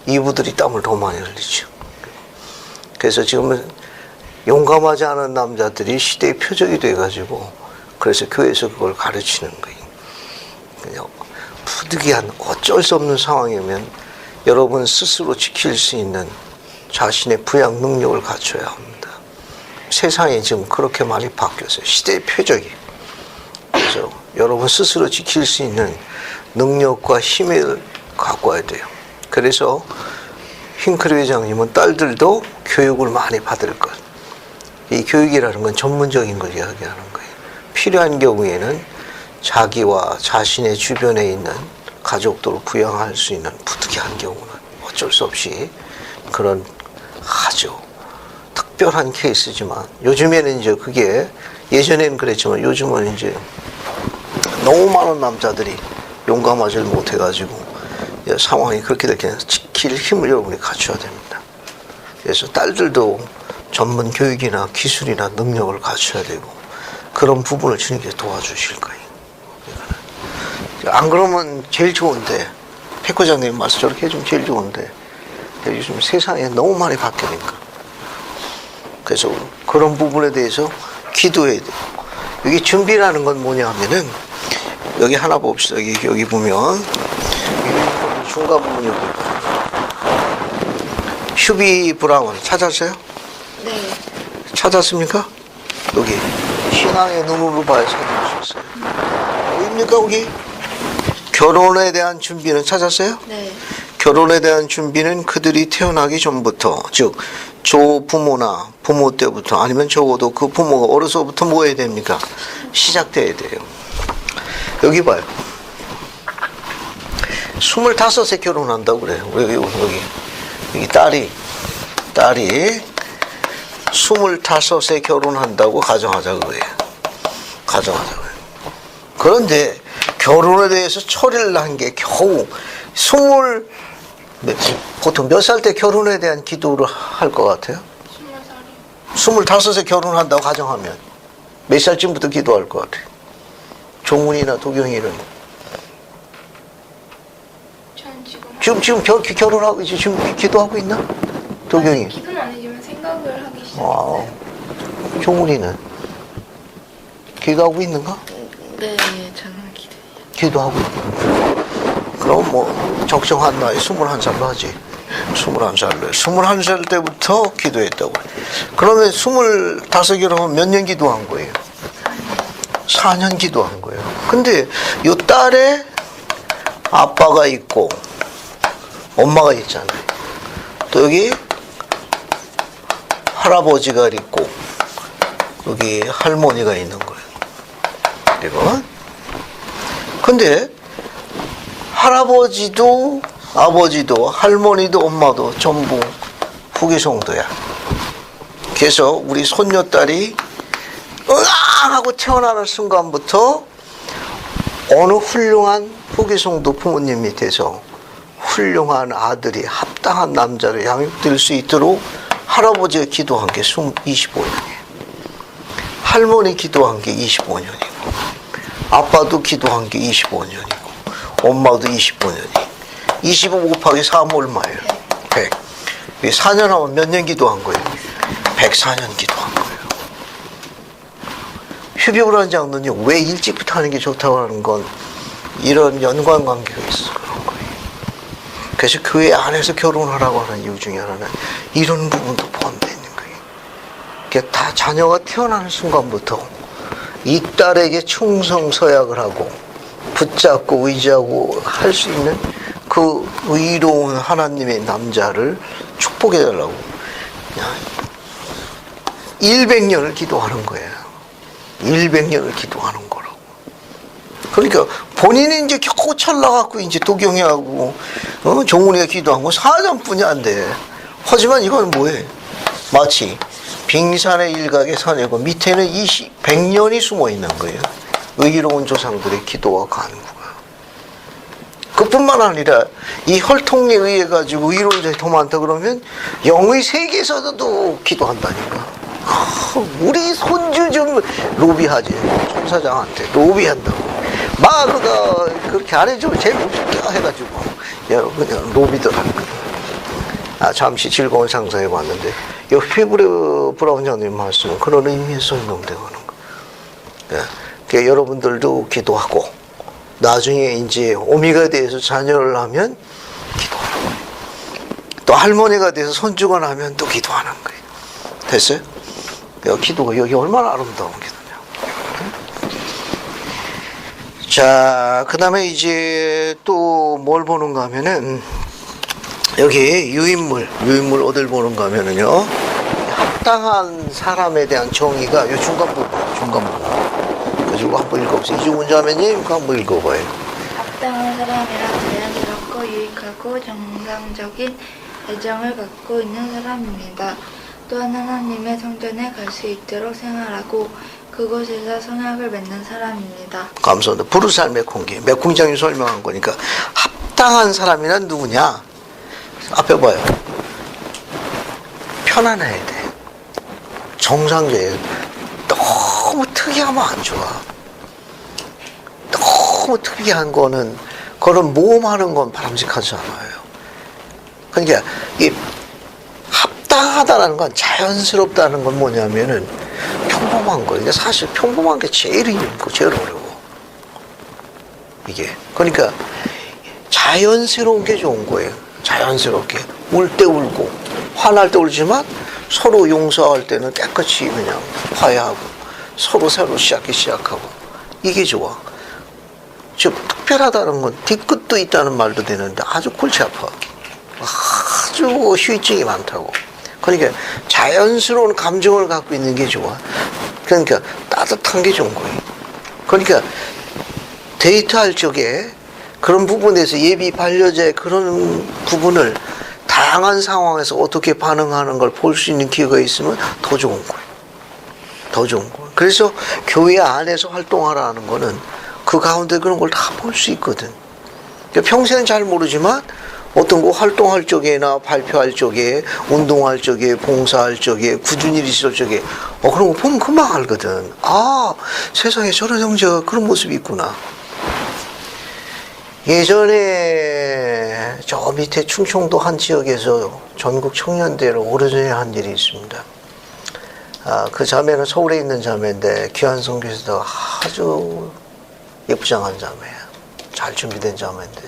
이브들이 땀을 더 많이 흘리죠. 그래서 지금은 용감하지 않은 남자들이 시대의 표적이 돼가지고 그래서 교회에서 그걸 가르치는 거예요. 부득이한 어쩔 수 없는 상황이면 여러분 스스로 지킬 수 있는 자신의 부양 능력을 갖춰야 합니다. 세상이 지금 그렇게 많이 바뀌었어요. 시대의 표적이. 그래서 여러분 스스로 지킬 수 있는 능력과 힘을 갖고 와야 돼요. 그래서 흰크리 회장님은 딸들도 교육을 많이 받을 것. 이 교육이라는 건 전문적인 걸 이야기하는 거예요. 필요한 경우에는 자기와 자신의 주변에 있는 가족들을 부양할 수 있는 부득이한 경우는 어쩔 수 없이 그런 아주 특별한 케이스지만 요즘에는 이제 그게 예전에는 그랬지만 요즘은 이제 너무 많은 남자들이 용감하지 못해가지고 상황이 그렇게 될 때는 지킬 힘을 여러분이 갖춰야 됩니다. 그래서 딸들도 전문 교육이나 기술이나 능력을 갖춰야 되고 그런 부분을 주님께서 도와주실 거예요. 안 그러면 제일 좋은데 백과장님 말씀 저렇게 해주면 제일 좋은데 요즘 세상에 너무 많이 바뀌니까 그래서 그런 부분에 대해서 기도해야 돼요. 여기 준비라는 건 뭐냐 하면은 여기 하나 봅시다. 여기 보면 중간 부분 여기 휴비 브라운 찾았어요? 네. 찾았습니까? 여기 신앙의 눈으로 봐야 찾을 수 있어요. 보입니까 여기? 결혼에 대한 준비는 찾았어요? 네. 결혼에 대한 준비는 그들이 태어나기 전부터 즉 조부모나 부모 때부터 아니면 적어도 그 부모가 어려서부터 뭐 해야 됩니까? 시작돼야 돼요. 여기 봐요. 25세 결혼한다고 그래요. 여기 딸이 25세 결혼한다고 가정하자고 해요. 가정하자고 해요. 그런데 결혼에 대해서 처리를 한 게 겨우 보통 몇 살 때 결혼에 대한 기도를 할 것 같아요? 20살이요. 25세 결혼한다고 가정하면 몇 살쯤부터 기도할 것 같아요? 종훈이나 도경이는 전 지금 지금 결혼하고 지금 기도하고 있나? 도경이. 기도는 아니지만 생각을 하기 와. 시작했어요. 종훈이는 기도하고 있는가? 네, 저는 기도하고 있고. 그럼 뭐 적정한 나이 21살로 하지. 21살로. 21살 때부터 기도했다고. 그러면 25개로면 몇 년 기도한 거예요? 4년 기도한 거예요. 근데 요 딸에 아빠가 있고 엄마가 있잖아요. 또 여기 할아버지가 있고 여기 할머니가 있는 거예요. 그리고 근데 할아버지도 아버지도 할머니도 엄마도 전부 후계송도야. 그래서 우리 손녀딸이 으앙 하고 태어나는 순간부터 어느 훌륭한 후계송도 부모님 밑에서 훌륭한 아들이 합당한 남자를 양육될 수 있도록 할아버지가 기도한 게 25년이에요. 할머니 기도한 게 25년이고 아빠도 기도한 게 25년이고 엄마도 25년이 25 곱하기 4면 얼마예요? 100. 4년 하면 몇 년 기도한 거예요? 104년 기도한 거예요. 휴비불안장은요 왜 일찍부터 하는 게 좋다고 하는 건 이런 연관관계가 있어서 그런 거예요. 그래서 교회 안에서 결혼하라고 하는 이유 중에 하나는 이런 부분도 포함되어 있는 거예요. 그러니까 다 자녀가 태어나는 순간부터 이 딸에게 충성서약을 하고 붙잡고 의지하고 할 수 있는 그 의로운 하나님의 남자를 축복해달라고 100년을 기도하는 거예요. 100년을 기도하는 거라고. 그러니까 본인이 이제 겨우 찰나갖고 이제 도경이하고 종훈이가 기도한 거 4년뿐이 안 돼. 하지만 이건 뭐해? 마치 빙산의 일각의 산이고 밑에는 100년이 숨어 있는 거예요. 의로운 조상들의 기도와 간구가. 그뿐만 아니라 이 혈통에 의해 가지고 의로운 자들이 더 많다 그러면 영의 세계에서도 기도한다니까. 우리 손주 좀 로비하지. 총사장한테 로비한다고. 마그가 그렇게 안 해주면 제일 못 죽게 해가지고 그냥 로비들 하는 거예요. 잠시 즐거운 상상해 봤는데 이 피브레 브라운 장님 말씀은 그런 의미에서 설명되고 하는 거예요. 그러니까 여러분들도 기도하고 나중에 이제 어미가 돼서 자녀를 하면 기도하는 거예요. 또 할머니가 돼서 손주가 나면 또 기도하는 거예요. 됐어요? 기도가 여기 얼마나 아름다운 기도냐. 자, 그 다음에 이제 또 뭘 보는가 하면은, 여기 유인물 어딜 보는가 하면은요, 합당한 사람에 대한 정의가 요 중간 부분. 그리고 한번 읽어보세요. 이중훈 자매님, 한번 읽어봐요. 합당한 사람이란 자연스럽고 유익하고 정상적인 애정을 갖고 있는 사람입니다. 또한 하나님의 성전에 갈 수 있도록 생활하고 그곳에서 성약을 맺는 사람입니다. 감사합니다. 부르살 메콩기. 메콩장이 설명한 거니까 합당한 사람이란 누구냐? 앞에 봐요. 편안해야 돼. 정상적이에요. 너무 특이하면 안 좋아. 너무 특이한 거는 그런 모험하는 건 바람직하지 않아요. 그러니까 이 합당하다는 건 자연스럽다는 건 뭐냐면은 평범한 거예요. 근데 사실 평범한 게 제일 힘들고 제일 어려워. 이게. 그러니까 자연스러운 게 좋은 거예요. 자연스럽게. 울 때 울고 화날 때 울지만 서로 용서할 때는 깨끗이 그냥 화해하고 서로 새로 시작하고 이게 좋아. 즉 특별하다는 건 뒤끝도 있다는 말도 되는데 아주 골치 아파. 아주 후유증이 많다고. 그러니까 자연스러운 감정을 갖고 있는 게 좋아. 그러니까 따뜻한 게 좋은 거예요. 그러니까 데이트할 적에 그런 부분에서 예비 반려자의 그런 부분을 다양한 상황에서 어떻게 반응하는 걸 볼 수 있는 기회가 있으면 더 좋은 거예요. 더 좋은 거예요. 그래서 교회 안에서 활동하라는 거는 그 가운데 그런 걸 다 볼 수 있거든. 그러니까 평소에는 잘 모르지만 어떤 거 활동할 적에나 발표할 적에, 운동할 적에, 봉사할 적에, 굳은 일이 있을 적에 그런 거 보면 금방 알거든. 아, 세상에 저런 형제가 그런 모습이 있구나. 예전에 저 밑에 충청도 한 지역에서 전국 청년대회를 오래전에 한 일이 있습니다. 그 자매는 서울에 있는 자매인데 귀한 선교사도 아주 예쁘장한 자매야. 잘 준비된 자매인데.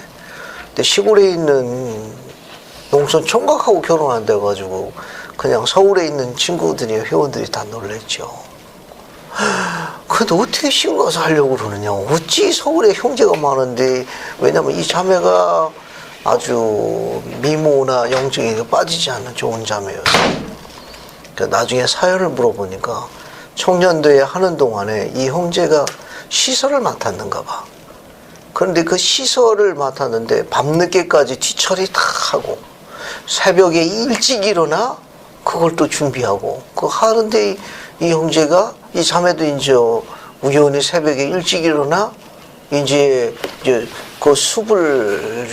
근데 시골에 있는 농촌 총각하고 결혼한다 가지고 그냥 서울에 있는 친구들이 회원들이 다 놀랬죠. 근데 어떻게 시골 가서 하려고 그러느냐. 어찌 서울에 형제가 많은데. 왜냐면 이 자매가 아주 미모나 영적에 빠지지 않는 좋은 자매였어요. 그러니까 나중에 사연을 물어보니까 청년대회 하는 동안에 이 형제가 시설을 맡았는가 봐. 그런데 그 시설을 맡았는데 밤늦게까지 뒤처리 다 하고 새벽에 일찍 일어나 그걸 또 준비하고 그거 하는데 이 형제가 이 자매도 이제 우연히 새벽에 일찍 일어나 이제 그 숲을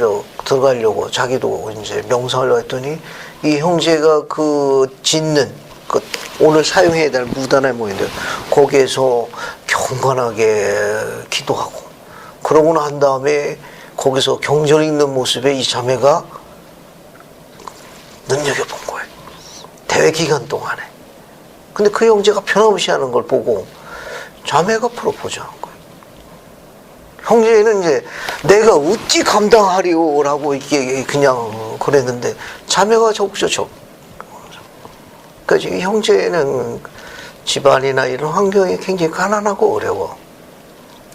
들어가려고 자기도 이제 명상하려고 했더니 이 형제가 그 짓는 그 오늘 사용해야 될 무단의 모인데 거기에서 경건하게 기도하고 그러고 난 다음에 거기서 경전 읽는 모습에 이 자매가 눈여겨본 거예요. 대회 기간 동안에. 근데 그 형제가 변함없이 하는 걸 보고 자매가 프로포즈한 거예요. 형제는 이제 내가 어찌 감당하리오라고 이게 그냥 그랬는데 자매가 적극적. 그러니까 이 형제는 집안이나 이런 환경이 굉장히 가난하고 어려워.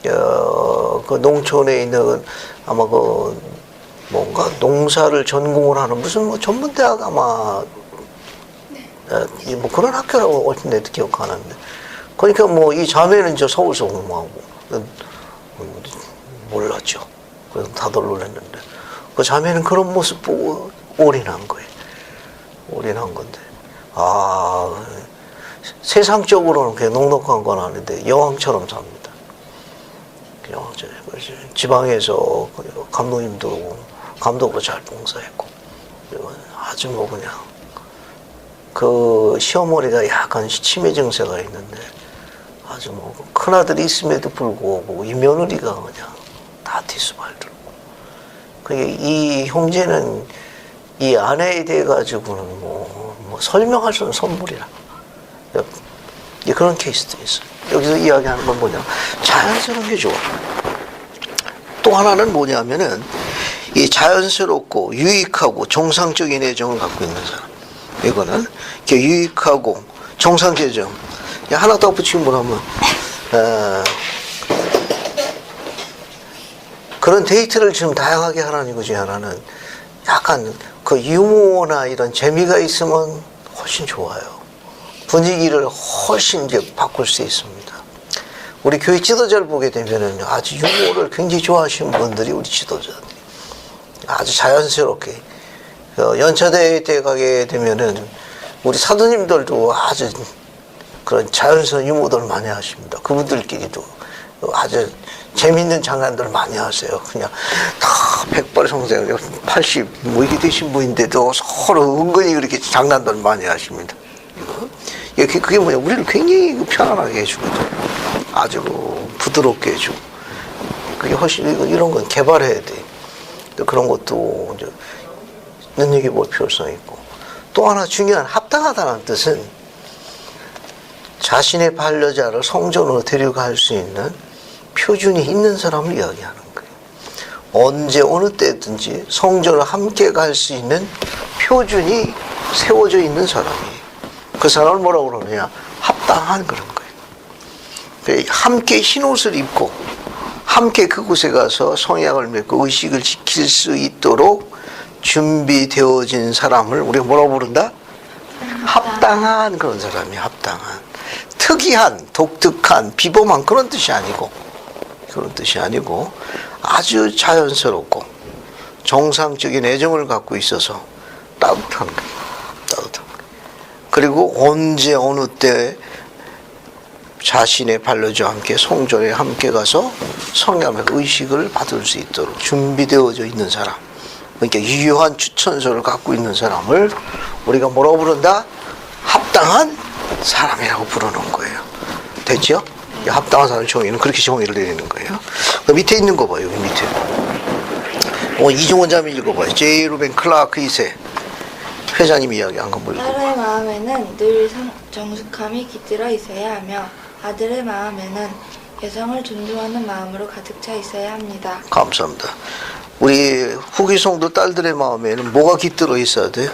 그 농촌에 있는 아마 그 뭔가 농사를 전공을 하는 무슨 뭐 전문대학 아마 뭐 그런 학교라고 얼핏 내도 기억하는데 그러니까 뭐 이 자매는 저 서울서 공부하고 몰랐죠. 그래서 다들 놀랐는데 그 자매는 그런 모습 보고 올인한 거예요. 올인한 건데 세상적으로는 그냥 넉넉한 건 아닌데 여왕처럼 삽니다. 지방에서 감독으로 잘 봉사했고 아주 뭐 그냥 그 시어머니가 약간 치매 증세가 있는데 아주 뭐 큰아들이 있음에도 불구하고 이 며느리가 그냥 다 뒤수발 들고 그게 이 형제는 이 아내에 대해 가지고는 뭐 설명할 수 없는 선물이라 그런 케이스도 있어요. 여기서 이야기하는 건 뭐냐 자연스러운 게 좋아. 또 하나는 뭐냐면은 이 자연스럽고 유익하고 정상적인 애정을 갖고 있는 사람. 이거는 이렇게 유익하고 정상적인 애정. 하나 더 붙이면 뭐냐면 그런 데이트를 지금 다양하게 하라는 거지. 하나는 약간 그 유머나 이런 재미가 있으면 훨씬 좋아요. 분위기를 훨씬 이제 바꿀 수 있습니다. 우리 교회 지도자를 보게 되면은 아주 유머를 굉장히 좋아하시는 분들이 우리 지도자들이 아주 자연스럽게 연차대회 때 가게 되면은 우리 사도님들도 아주 그런 자연스러운 유머들을 많이 하십니다. 그분들끼리도 아주 재밌는 장난들 많이 하세요. 그냥 다 100발 성생, 80 뭐 이렇게 되신 분인데도 서로 은근히 그렇게 장난들 많이 하십니다. 그게 뭐냐, 우리를 굉장히 편안하게 해주거든요. 아주 부드럽게 해주고. 그게 훨씬 이런 건 개발해야 돼. 그런 것도 이제 눈여겨볼 필요성이 있고. 또 하나 중요한 합당하다는 뜻은 자신의 반려자를 성전으로 데려갈 수 있는 표준이 있는 사람을 이야기하는 거예요. 언제 어느 때든지 성전을 함께 갈 수 있는 표준이 세워져 있는 사람이에요. 그 사람을 뭐라고 그러느냐? 합당한 그런 거예요. 함께 흰 옷을 입고 함께 그곳에 가서 성약을 맺고 의식을 지킬 수 있도록 준비되어진 사람을 우리가 뭐라고 부른다? 합당한 그런 사람이 합당한. 특이한, 독특한, 비범한 그런 뜻이 아니고 아주 자연스럽고 정상적인 애정을 갖고 있어서 따뜻한 거예요. 따뜻한 거예요. 그리고 언제 어느 때 자신의 반려자와 함께 성전에 함께 가서 성령의 의식을 받을 수 있도록 준비되어져 있는 사람. 그러니까 유효한 추천서를 갖고 있는 사람을 우리가 뭐라고 부른다? 합당한 사람이라고 부르는 거예요. 됐죠? 합당한 사람 정의는 그렇게 정의를 내리는 거예요. 그 밑에 있는 거 봐요. 여기 밑에. 이종원 자매 읽어봐요. J. 루벤 클라크 2세 회장님이 이야기한 거 뭐 읽어봐요. 딸의 마음에는 늘 정숙함이 깃들어 있어야 하며 아들의 마음에는 여성을 존중하는 마음으로 가득 차 있어야 합니다. 감사합니다. 우리 후기 성도 딸들의 마음에는 뭐가 깃들어 있어야 돼요?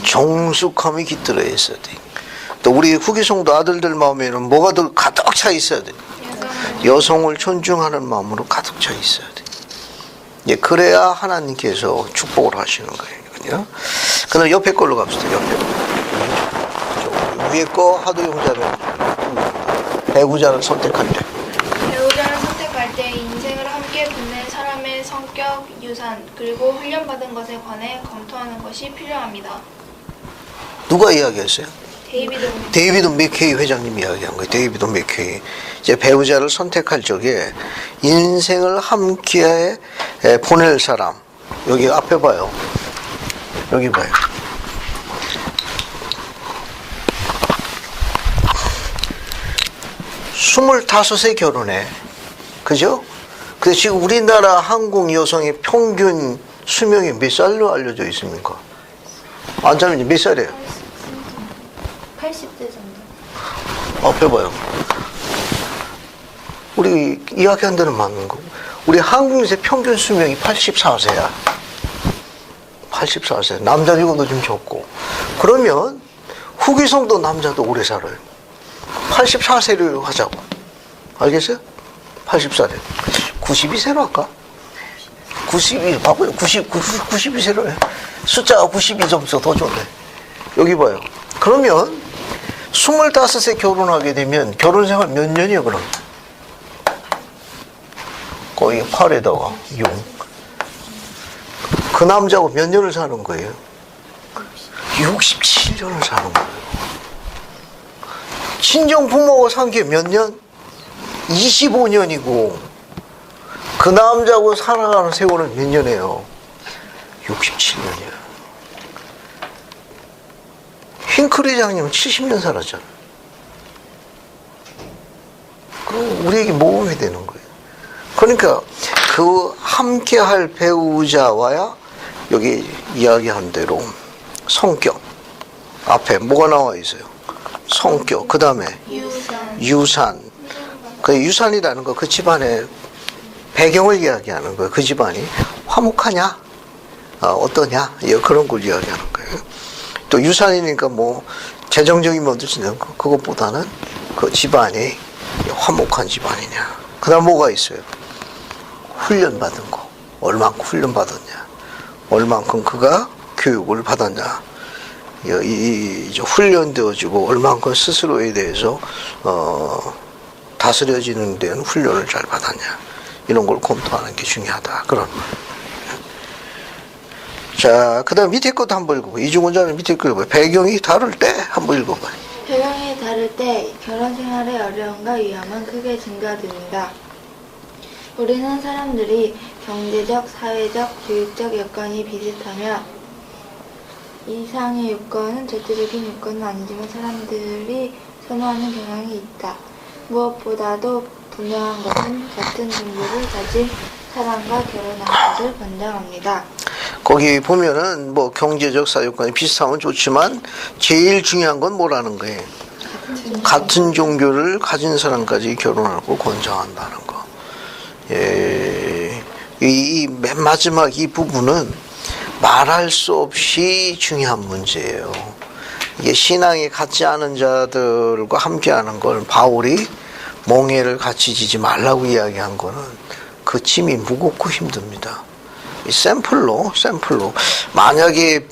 정숙함이 깃들어 있어야 돼요. 또 우리 후기 성도 아들들 마음에는 뭐가 더 가득 차 있어야 돼요? 여성을 존중하는 마음으로 가득 차 있어야 돼요. 예, 그래야 하나님께서 축복을 하시는 거예요. 그다음 옆에 걸로 갑시다. 옆에 거. 위에 거 하도 용자는 배우자를 선택할 때. 배우자를 선택할 때 인생을 함께 빛낸 사람의 성격, 유산, 그리고 훈련받은 것에 관해 검토하는 것이 필요합니다. 누가 이야기했어요? 데이비드 맥케이 회장님이 이야기한 거예요. 데이비드 맥케이. 이제 배우자를 선택할 적에 인생을 함께 보낼 사람. 여기 앞에 봐요. 여기 봐요. (25세) 결혼해. 그죠? 근데 지금 우리나라 한국 여성의 평균 수명이 몇 살로 알려져 있습니까? 안자매님 몇 살이에요? 80대 정도. 앞에 봐요. 우리 이야기한 대로 맞는 거. 우리 한국 여성 평균 수명이 84세야. 84세. 남자 비교도 좀 적고. 그러면 후기성도 남자도 오래 살아요. 84세로 하자고. 알겠어요? 84세. 92세로 할까? 92, 바보요. 92세로 해. 숫자가 92 점수 더 좋네. 여기 봐요. 그러면 25세 결혼하게 되면 결혼 생활 몇 년이에요, 그럼? 거의 8에다가 6. 그 남자하고 몇 년을 사는 거예요? 67년을 사는 거예요. 친정 부모가 산 게 몇 년? 25년이고 그 남자하고 살아가는 세월은 몇 년이에요? 67년이에요. 흰클 회장님은 70년 살았잖아요. 그럼 우리에게 모험이 되는 거예요. 그러니까 그 함께할 배우자와야 여기 이야기한 대로 성격 앞에 뭐가 나와 있어요? 성격, 그 다음에 유산. 그 유산이라는 거 그 집안의 배경을 이야기하는 거예요. 그 집안이 화목하냐, 어떠냐, 그런 걸 이야기하는 거예요. 또 유산이니까 뭐 재정적인 문제는 그것보다는 그 집안이 화목한 집안이냐. 그다음 뭐가 있어요? 훈련받은 거. 얼만큼 훈련받았냐. 얼만큼 그가 교육을 받았냐. 이제 훈련되어지고 얼만큼 스스로에 대해서 다스려지는 데는 훈련을 잘 받았냐. 이런 걸 검토하는 게 중요하다. 그런 거예요. 자, 그 다음 밑에 것도 한번 읽어봐요. 이중원자는 밑에 거 읽어봐요. 배경이 다를 때 한번 읽어봐요. 배경이 다를 때 결혼 생활의 어려움과 위험은 크게 증가됩니다. 우리는 사람들이 경제적, 사회적, 교육적 여건이 비슷하며 이상의 요건은 절대적인 요건은 아니지만 사람들이 선호하는 경향이 있다. 무엇보다도 분명한 것은 같은 종교를 가진 사람과 결혼하는 것을 권장합니다. 거기 보면은 뭐 경제적 사유권이 비슷하면 좋지만 제일 중요한 건 뭐라는 거예요? 같은 종교를 가진 사람까지 결혼하고 권장한다는 거. 예, 이 맨 마지막 이 부분은 말할 수 없이 중요한 문제예요. 이게 신앙이 같지 않은 자들과 함께하는 걸 바울이 멍에를 같이 지지 말라고 이야기한 거는 그 짐이 무겁고 힘듭니다. 이 샘플로 만약에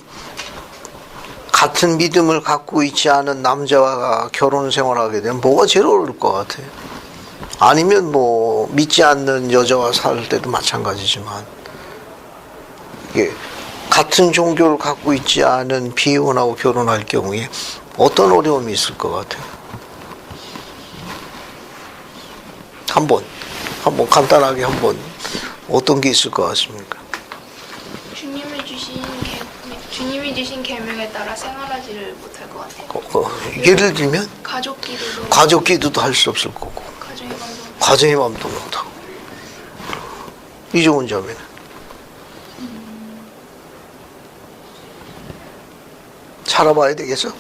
같은 믿음을 갖고 있지 않은 남자와 결혼 생활하게 되면 뭐가 제일 어려울 것 같아요? 아니면 뭐 믿지 않는 여자와 살 때도 마찬가지지만 이게 같은 종교를 갖고 있지 않은 비혼하고 결혼할 경우에 어떤 어려움이 있을 것 같아요? 한번 간단하게 한번 어떤 게 있을 것 같습니까? 주님이 주신 계명에 따라 생활하지를 못할 것 같아요. 예를 들면 가족 기도도 할 수 없을 거고 가정의 가정의 마음도 못하고 이종훈 자매는 살아봐야 되겠어?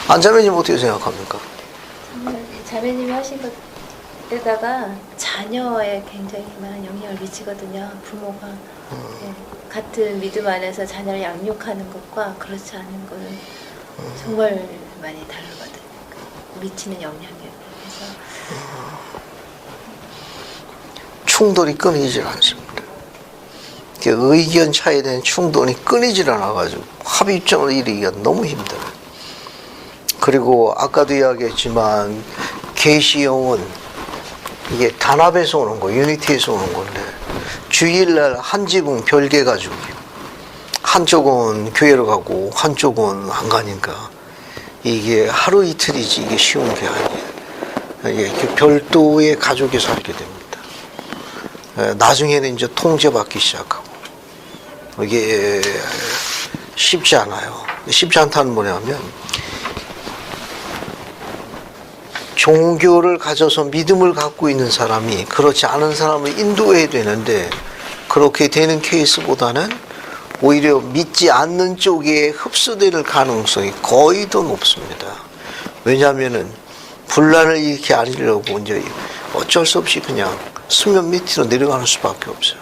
안 자매님 어떻게 생각합니까? 자매님이 하신 것에다가 자녀에 굉장히 많은 영향을 미치거든요. 부모가 네, 같은 믿음 안에서 자녀를 양육하는 것과 그렇지 않은 거는 정말 많이 다르거든요. 미치는 영향에 대해서 충돌이 끊이질 않습니다. 의견 차이에 대한 충돌이 끊이질 않아가지고 합의점을 이루기가 너무 힘들어요. 그리고 아까도 이야기했지만 계시형은 이게 단합에서 오는 거, 유니티에서 오는 건데 주일날 한 지붕 별개 가지고 한쪽은 교회로 가고 한쪽은 안 가니까 이게 하루 이틀이지 이게 쉬운 게 아니에요. 이게 별도의 가족이 살게 됩니다. 나중에는 이제 통제받기 시작하고 이게 쉽지 않아요. 쉽지 않다는 뭐냐면 종교를 가져서 믿음을 갖고 있는 사람이 그렇지 않은 사람을 인도해야 되는데 그렇게 되는 케이스보다는 오히려 믿지 않는 쪽에 흡수될 가능성이 거의 더 높습니다. 왜냐하면은 분란을 일으키지 않으려고 이제 어쩔 수 없이 그냥 수면 밑으로 내려가는 수밖에 없어요.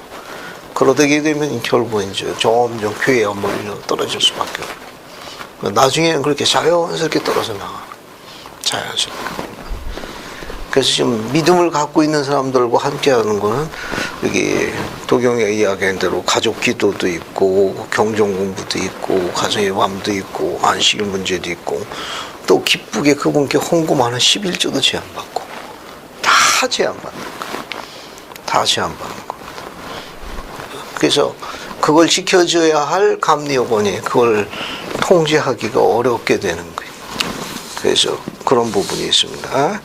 그러게 되면 결국 이제 점점 교회가 멀리 떨어질 수밖에 없고 나중에는 그렇게 자연스럽게 떨어져 나가요. 자연스럽게. 그래서 지금 믿음을 갖고 있는 사람들과 함께하는 거는 여기 도경에 이야기한 대로 가족 기도도 있고 경전 공부도 있고 가정의 밤도 있고 안식일 문제도 있고 또 기쁘게 그분께 헌금하는 11조도 제한받고 다 제한받는 거예요. 다 제한받는 거예요. 그래서 그걸 지켜줘야 할 감리요원이 그걸 통제하기가 어렵게 되는 거예요. 그래서 그런 부분이 있습니다.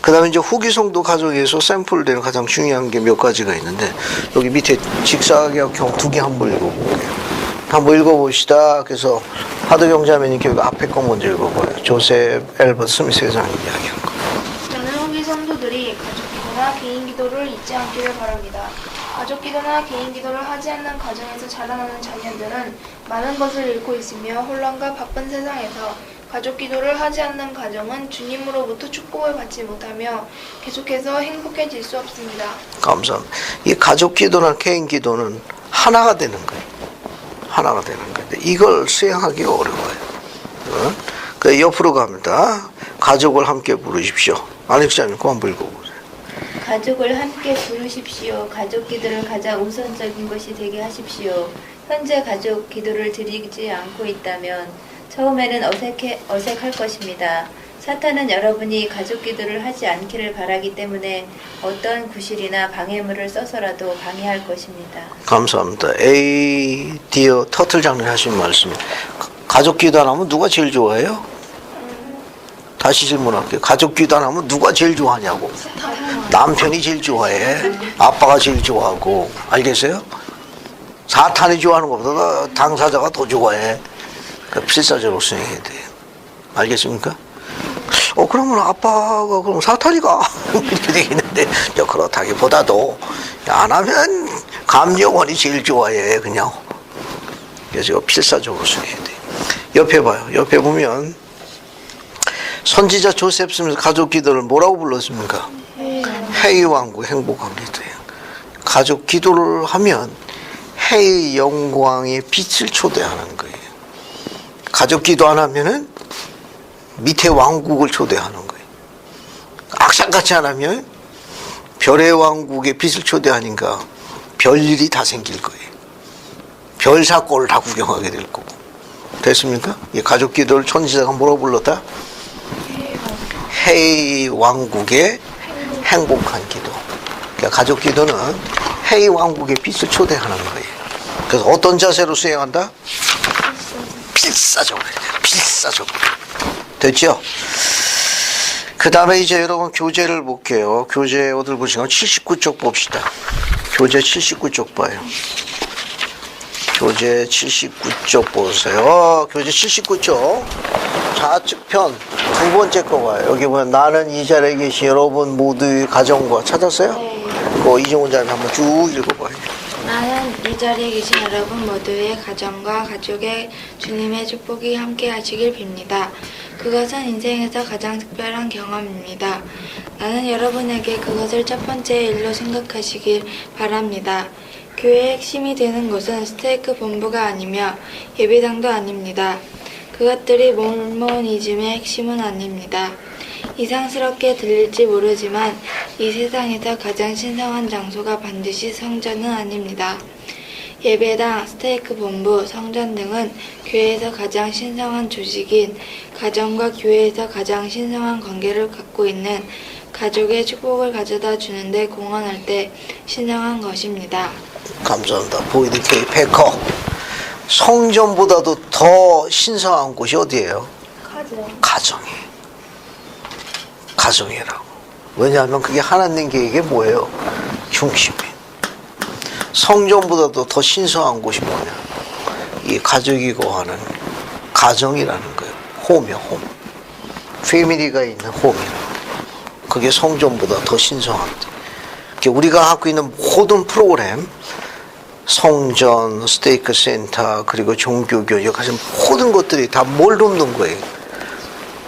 그 다음에 이제 후기 성도 가정에서 샘플되는 가장 중요한 게 몇 가지가 있는데 여기 밑에 직사각형 두 개 한번 읽어볼게요. 한번 읽어봅시다. 그래서 하드경 자매님 교육 앞에 거 먼저 읽어봐요. 조셉 엘버트 스미스 회장이 이야기한 거. 저는 후기 성도들이 가족기도나 개인기도를 잊지 않기를 바랍니다. 가족기도나 개인기도를 하지 않는 가정에서 자라나는 자녀들은 많은 것을 잃고 있으며 혼란과 바쁜 세상에서 가족 기도를 하지 않는 가정은 주님으로부터 축복을 받지 못하며 계속해서 행복해질 수 없습니다. 감사합니다. 이 가족 기도나 개인 기도는 하나가 되는 거예요. 하나가 되는 거예요. 이걸 수행하기 어려워요. 그 옆으로 갑니다. 가족을 함께 부르십시오. 안익사님 그거 한번 읽어보세요. 가족을 함께 부르십시오. 가족 기도를 가장 우선적인 것이 되게 하십시오. 현재 가족 기도를 드리지 않고 있다면 처음에는 어색할 것입니다. 사탄은 여러분이 가족 기도를 하지 않기를 바라기 때문에 어떤 구실이나 방해물을 써서라도 방해할 것입니다. 감사합니다. 디어 터틀 장님 하신 말씀. 가족 기도 안 하면 누가 제일 좋아해요? 다시 질문할게요. 가족 기도 안 하면 누가 제일 좋아하냐고. 남편이 제일 좋아해. 아빠가 제일 좋아하고. 알겠어요? 사탄이 좋아하는 것보다 당사자가 더 좋아해. 필사적으로 수행해야 돼요. 알겠습니까? 그러면 아빠가 그럼 사탄이가 이렇게 되겠는데 그렇다기보다도 안 하면 감정원이 제일 좋아해 그냥. 그래서 이거 필사적으로 수행해야 돼요. 옆에 봐요. 옆에 보면 선지자 조셉 스미스 가족 기도를 뭐라고 불렀습니까? 해의 왕국 행복한 기도예요. 가족 기도를 하면 해의 영광의 빛을 초대하는 거예요. 가족 기도 안 하면은 밑에 왕국을 초대하는 거예요. 악상같이 안 하면 별의 왕국의 빛을 초대하니까 별일이 다 생길 거예요. 별 사건을 다 구경하게 될 거고. 됐습니까? 이 가족 기도를 천지자가 뭐라고 불렀다? 해의 왕국의 행복한 기도. 그러니까 가족 기도는 해의 왕국의 빛을 초대하는 거예요. 그래서 어떤 자세로 수행한다? 필사적으로. 필사적으로. 됐죠? 그 다음에 이제 여러분 교재를 볼게요. 교재 어딜 보시면 79쪽 봅시다. 교재 79쪽 봐요. 교재 79쪽 보세요. 교재 79쪽 좌측편 두 번째 거 봐요. 여기 보면 나는 이 자리에 계신 여러분 모두의 가정과 찾았어요? 그거 이종훈 자님 한번 쭉 읽어봐요. 나는 이 자리에 계신 여러분 모두의 가정과 가족의 주님의 축복이 함께 하시길 빕니다. 그것은 인생에서 가장 특별한 경험입니다. 나는 여러분에게 그것을 첫 번째 일로 생각하시길 바랍니다. 교회의 핵심이 되는 곳은 스테이크 본부가 아니며 예배당도 아닙니다. 그것들이 몰모니즘의 핵심은 아닙니다. 이상스럽게 들릴지 모르지만 이 세상에서 가장 신성한 장소가 반드시 성전은 아닙니다. 예배당, 스테이크 본부, 성전 등은 교회에서 가장 신성한 조직인 가정과 교회에서 가장 신성한 관계를 갖고 있는 가족의 축복을 가져다 주는데 공헌할 때 신성한 것입니다. 감사합니다. 보이드 K 패커. 성전보다도 더 신성한 곳이 어디예요? 가정이에요. 가정이라고. 왜냐하면 그게 하나님 계획의 뭐예요? 중심이에요. 성전보다도 더 신성한 곳이 뭐냐? 이 가족이 거하는 가정이라는 거예요. 홈이요, 홈. 패밀리가 있는 홈이라고. 그게 성전보다 더 신성합니다. 우리가 갖고 있는 모든 프로그램, 성전, 스테이크 센터, 그리고 종교교육 하신 모든 것들이 다 뭘 돕는 거예요?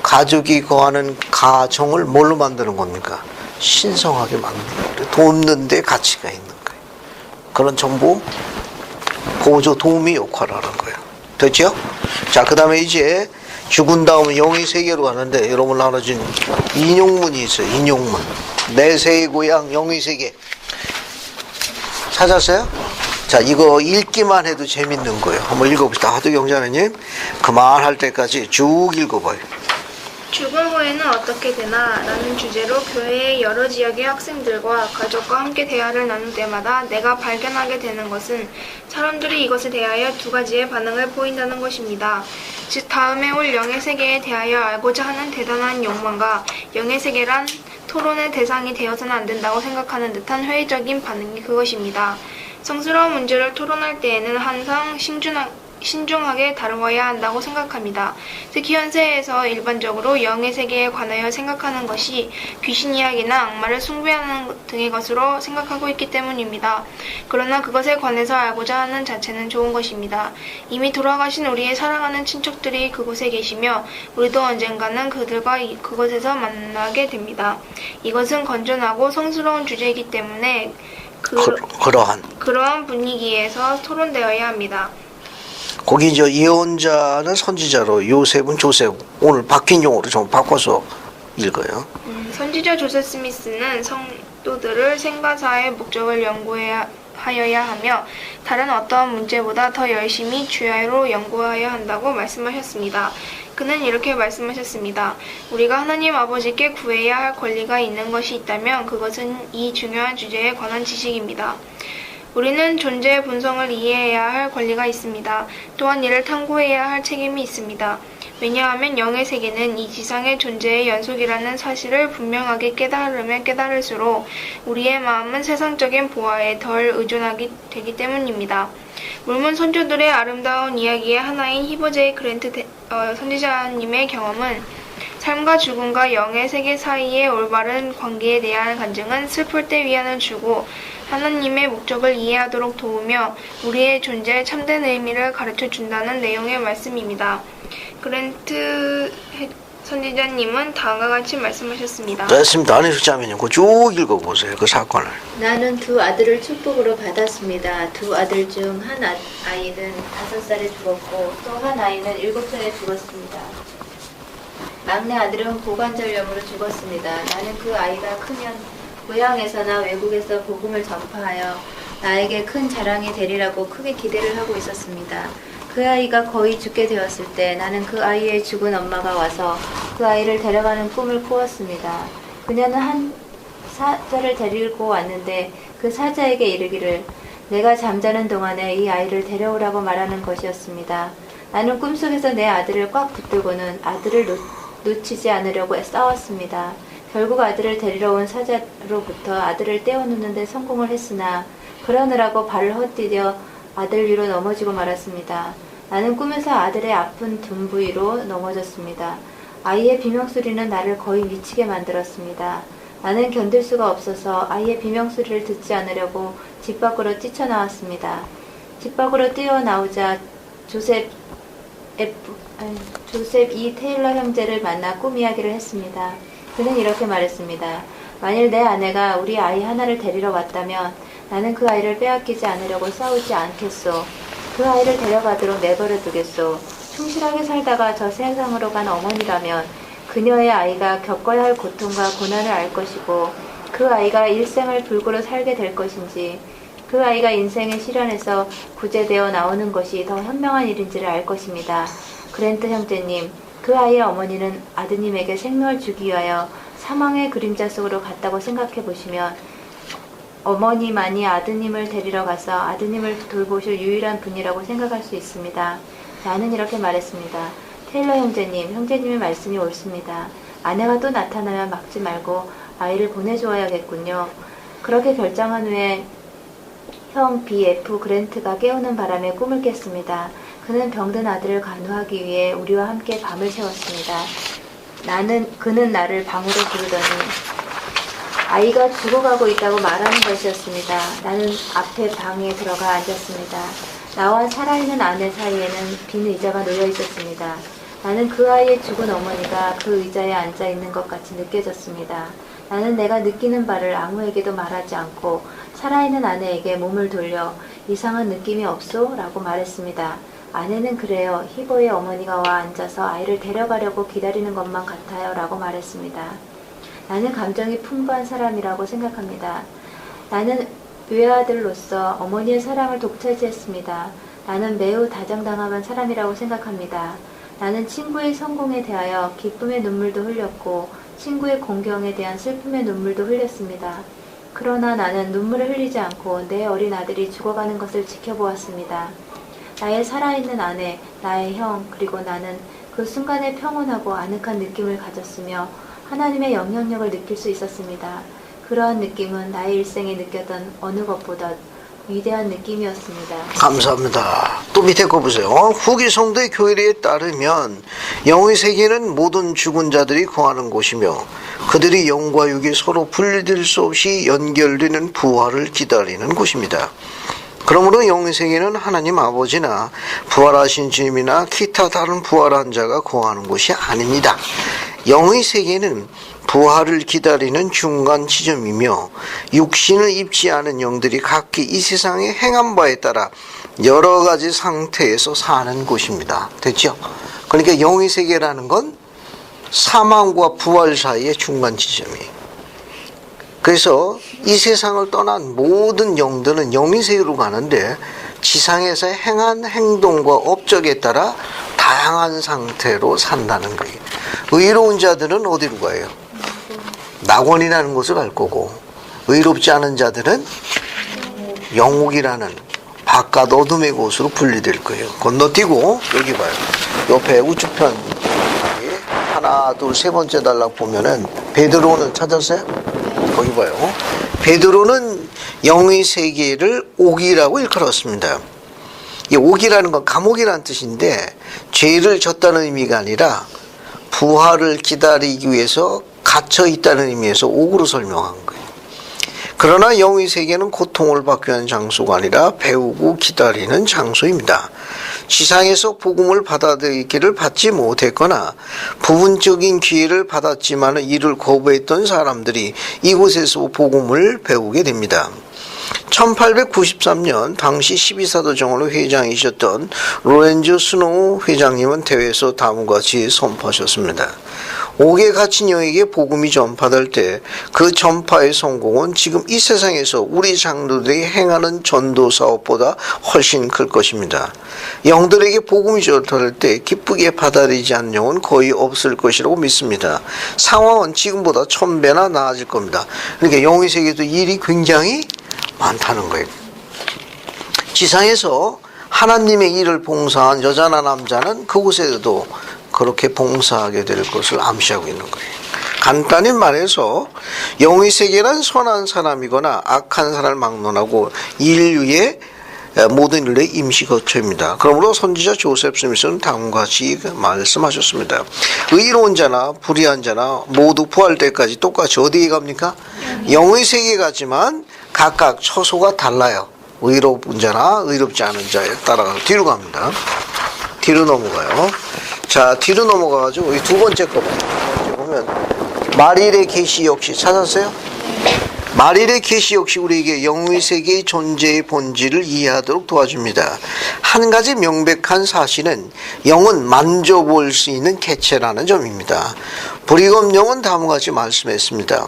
가족이 거하는 가정을 뭘로 만드는 겁니까? 신성하게 만드는 거예요. 돕는 데 가치가 있는 거예요. 그런 전부 보조 도우미 역할을 하는 거예요. 됐죠? 자, 그 다음에 이제 죽은 다음에 영의 세계로 가는데 여러분 나눠준 인용문이 있어요. 인용문. 내세의 고향 영의 세계. 찾았어요? 자, 이거 읽기만 해도 재밌는 거예요. 한번 읽어봅시다. 하두경자매님 그만할 때까지 쭉 읽어봐요. 죽음 후에는 어떻게 되나? 라는 주제로 교회의 여러 지역의 학생들과 가족과 함께 대화를 나눌 때마다 내가 발견하게 되는 것은 사람들이 이것에 대하여 두 가지의 반응을 보인다는 것입니다. 즉 다음에 올 영의 세계에 대하여 알고자 하는 대단한 욕망과 영의 세계란 토론의 대상이 되어서는 안 된다고 생각하는 듯한 회의적인 반응이 그것입니다. 성스러운 문제를 토론할 때에는 항상 신중하게 다루어야 한다고 생각합니다. 특히 현세에서 일반적으로 영의 세계에 관하여 생각하는 것이 귀신 이야기나 악마를 숭배하는 등의 것으로 생각하고 있기 때문입니다. 그러나 그것에 관해서 알고자 하는 자체는 좋은 것입니다. 이미 돌아가신 우리의 사랑하는 친척들이 그곳에 계시며 우리도 언젠가는 그들과 그곳에서 만나게 됩니다. 이것은 건전하고 성스러운 주제이기 때문에 그러한 분위기에서 토론되어야 합니다. 거기 이제 예언자는 선지자로 요셉은 조셉, 오늘 바뀐 용어로 좀 바꿔서 읽어요. 선지자 조셉 스미스는 성도들을 생가사의 목적을 연구하여야 하며 다른 어떠한 문제보다 더 열심히 주야로 연구해야 한다고 말씀하셨습니다. 그는 이렇게 말씀하셨습니다. 우리가 하나님 아버지께 구해야 할 권리가 있는 것이 있다면 그것은 이 중요한 주제에 관한 지식입니다. 우리는 존재의 본성을 이해해야 할 권리가 있습니다. 또한 이를 탐구해야 할 책임이 있습니다. 왜냐하면 영의 세계는 이 지상의 존재의 연속이라는 사실을 분명하게 깨달으면 깨달을수록 우리의 마음은 세상적인 보아에 덜 의존하게 되기 때문입니다. 물론 선조들의 아름다운 이야기의 하나인 히버 제이 그랜트 선지자님의 경험은 삶과 죽음과 영의 세계 사이의 올바른 관계에 대한 간증은 슬플 때 위안을 주고 하나님의 목적을 이해하도록 도우며 우리의 존재의 참된 의미를 가르쳐준다는 내용의 말씀입니다. 그랜트 선지자님은 다음과 같이 말씀하셨습니다. 됐습니다. 안혜숙 자매님, 그거 쭉 읽어보세요. 그 사건을. 나는 두 아들을 축복으로 받았습니다. 두 아들 중 한 아이는 5살에 죽었고 또 한 아이는 7살에 죽었습니다. 막내 아들은 고관절염으로 죽었습니다. 나는 그 아이가 크면 고향에서나 외국에서 복음을 전파하여 나에게 큰 자랑이 되리라고 크게 기대를 하고 있었습니다. 그 아이가 거의 죽게 되었을 때 나는 그 아이의 죽은 엄마가 와서 그 아이를 데려가는 꿈을 꾸었습니다. 그녀는 한 사자를 데리고 왔는데 그 사자에게 이르기를 내가 잠자는 동안에 이 아이를 데려오라고 말하는 것이었습니다. 나는 꿈속에서 내 아들을 꽉 붙들고는 아들을 놓치지 않으려고 싸웠습니다. 결국 아들을 데리러 온 사자로부터 아들을 떼어놓는 데 성공을 했으나 그러느라고 발을 헛디뎌 아들 위로 넘어지고 말았습니다. 나는 꿈에서 아들의 아픈 등 부위로 넘어졌습니다. 아이의 비명소리는 나를 거의 미치게 만들었습니다. 나는 견딜 수가 없어서 아이의 비명소리를 듣지 않으려고 집 밖으로 뛰쳐나왔습니다. 집 밖으로 뛰어나오자 조셉 E. 테일러 형제를 만나 꿈 이야기를 했습니다. 그는 이렇게 말했습니다. 만일 내 아내가 우리 아이 하나를 데리러 왔다면 나는 그 아이를 빼앗기지 않으려고 싸우지 않겠소. 그 아이를 데려가도록 내버려 두겠소. 충실하게 살다가 저 세상으로 간 어머니라면 그녀의 아이가 겪어야 할 고통과 고난을 알 것이고 그 아이가 일생을 불구로 살게 될 것인지 그 아이가 인생의 시련에서 구제되어 나오는 것이 더 현명한 일인지를 알 것입니다. 그랜트 형제님, 그 아이의 어머니는 아드님에게 생명을 주기 위하여 사망의 그림자 속으로 갔다고 생각해 보시면 어머니만이 아드님을 데리러 가서 아드님을 돌보실 유일한 분이라고 생각할 수 있습니다. 나는 이렇게 말했습니다. 테일러 형제님, 형제님의 말씀이 옳습니다. 아내가 또 나타나면 막지 말고 아이를 보내주어야겠군요. 그렇게 결정한 후에 형 B.F. 그랜트가 깨우는 바람에 꿈을 깼습니다. 그는 병든 아들을 간호하기 위해 우리와 함께 밤을 새웠습니다. 그는 나를 방으로 부르더니 아이가 죽어가고 있다고 말하는 것이었습니다. 나는 앞에 방에 들어가 앉았습니다. 나와 살아있는 아내 사이에는 빈 의자가 놓여 있었습니다. 나는 그 아이의 죽은 어머니가 그 의자에 앉아 있는 것 같이 느껴졌습니다. 나는 내가 느끼는 바를 아무에게도 말하지 않고 살아있는 아내에게 몸을 돌려 이상한 느낌이 없소? 라고 말했습니다. 아내는 그래요. 히버의 어머니가 와 앉아서 아이를 데려가려고 기다리는 것만 같아요. 라고 말했습니다. 나는 감정이 풍부한 사람이라고 생각합니다. 나는 외아들로서 어머니의 사랑을 독차지했습니다. 나는 매우 다정다감한 사람이라고 생각합니다. 나는 친구의 성공에 대하여 기쁨의 눈물도 흘렸고 친구의 공경에 대한 슬픔의 눈물도 흘렸습니다. 그러나 나는 눈물을 흘리지 않고 내 어린 아들이 죽어가는 것을 지켜보았습니다. 나의 살아있는 아내, 나의 형, 그리고 나는 그 순간에 평온하고 아늑한 느낌을 가졌으며 하나님의 영향력을 느낄 수 있었습니다. 그러한 느낌은 나의 일생에 느꼈던 어느 것보다 위대한 느낌이었습니다. 감사합니다. 또 밑에 거 보세요. 후기 성도의 교리에 따르면 영의 세계는 모든 죽은 자들이 거하는 곳이며 그들이 영과 육이 서로 분리될 수 없이 연결되는 부활을 기다리는 곳입니다. 그러므로 영의 세계는 하나님 아버지나 부활하신 주님이나 기타 다른 부활한 자가 거하는 곳이 아닙니다. 영의 세계는 부활을 기다리는 중간 지점이며 육신을 입지 않은 영들이 각기 이 세상에 행한 바에 따라 여러 가지 상태에서 사는 곳입니다. 됐죠? 그러니까 영의 세계라는 건 사망과 부활 사이의 중간 지점이에요. 그래서 이 세상을 떠난 모든 영들은 영의 세계로 가는데 지상에서 행한 행동과 업적에 따라 다양한 상태로 산다는 거예요. 의로운 자들은 어디로 가요? 낙원이라는 곳을 갈 거고, 의롭지 않은 자들은 영옥이라는 바깥 어둠의 곳으로 분리될 거예요. 건너뛰고 여기 봐요. 옆에 우측편 하나 둘 세 번째 단락 보면은 베드로는 찾았어요? 거기 봐요. 베드로는 영의 세계를 옥이라고 일컬었습니다. 이 옥이라는 건 감옥이라는 뜻인데 죄를 졌다는 의미가 아니라 부활을 기다리기 위해서 갇혀 있다는 의미에서 옥으로 설명한 거예요. 그러나 영의 세계는 고통을 받기 위한 장소가 아니라 배우고 기다리는 장소입니다. 지상에서 복음을 받아들이기를 받지 못했거나 부분적인 기회를 받았지만 이를 거부했던 사람들이 이곳에서 복음을 배우게 됩니다. 1893년 당시 12사도 정원의 회장이셨던 로렌조 스노우 회장님은 대회에서 다음과 같이 선포하셨습니다. 옥에 갇힌 영에게 복음이 전파될 때 그 전파의 성공은 지금 이 세상에서 우리 장로들이 행하는 전도 사업보다 훨씬 클 것입니다. 영들에게 복음이 전파될 때 기쁘게 받아들이지 않는 영은 거의 없을 것이라고 믿습니다. 상황은 지금보다 1000배나 나아질 겁니다. 그러니까 영의 세계도 일이 굉장히 많다는 거예요. 지상에서 하나님의 일을 봉사한 여자나 남자는 그곳에도 그렇게 봉사하게 될 것을 암시하고 있는 거예요. 간단히 말해서 영의 세계란 선한 사람이거나 악한 사람을 막론하고 인류의 모든 인류의 임시 거처입니다. 그러므로 선지자 조셉 스미스는 다음과 같이 말씀하셨습니다. 의로운 자나 불의한 자나 모두 부활 때까지 똑같이 어디에 갑니까? 영의 세계에 가지만 각각 처소가 달라요. 의로운 자나 의롭지 않은 자에 따라 뒤로 갑니다. 뒤로 넘어가요. 자, 뒤로 넘어가가지고 이 두 번째 거 봐요. 두 번째 보면 마릴의 계시 역시 찾았어요? 마릴의 계시 역시 우리에게 영의 세계의 존재의 본질을 이해하도록 도와줍니다. 한 가지 명백한 사실은 영은 만져볼 수 있는 개체라는 점입니다. 브리검 영은 다음과 같이 말씀했습니다.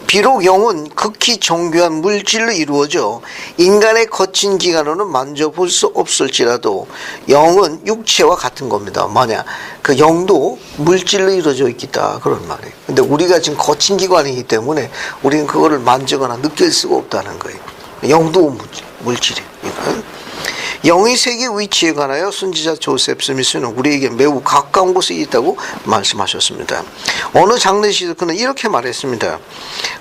비록 영은 극히 정교한 물질로 이루어져 인간의 거친 기관으로는 만져볼 수 없을지라도 영은 육체와 같은 겁니다. 뭐냐? 그 영도 물질로 이루어져 있다 그런 말이에요. 근데 우리가 지금 거친 기관이기 때문에 우리는 그거를 만지거나 느낄 수가 없다는 거예요. 영도 물질이에요. 영의 세계 위치에 관하여 선지자 조셉 스미스는 우리에게 매우 가까운 곳에 있다고 말씀하셨습니다. 어느 장례식에서 그는 이렇게 말했습니다.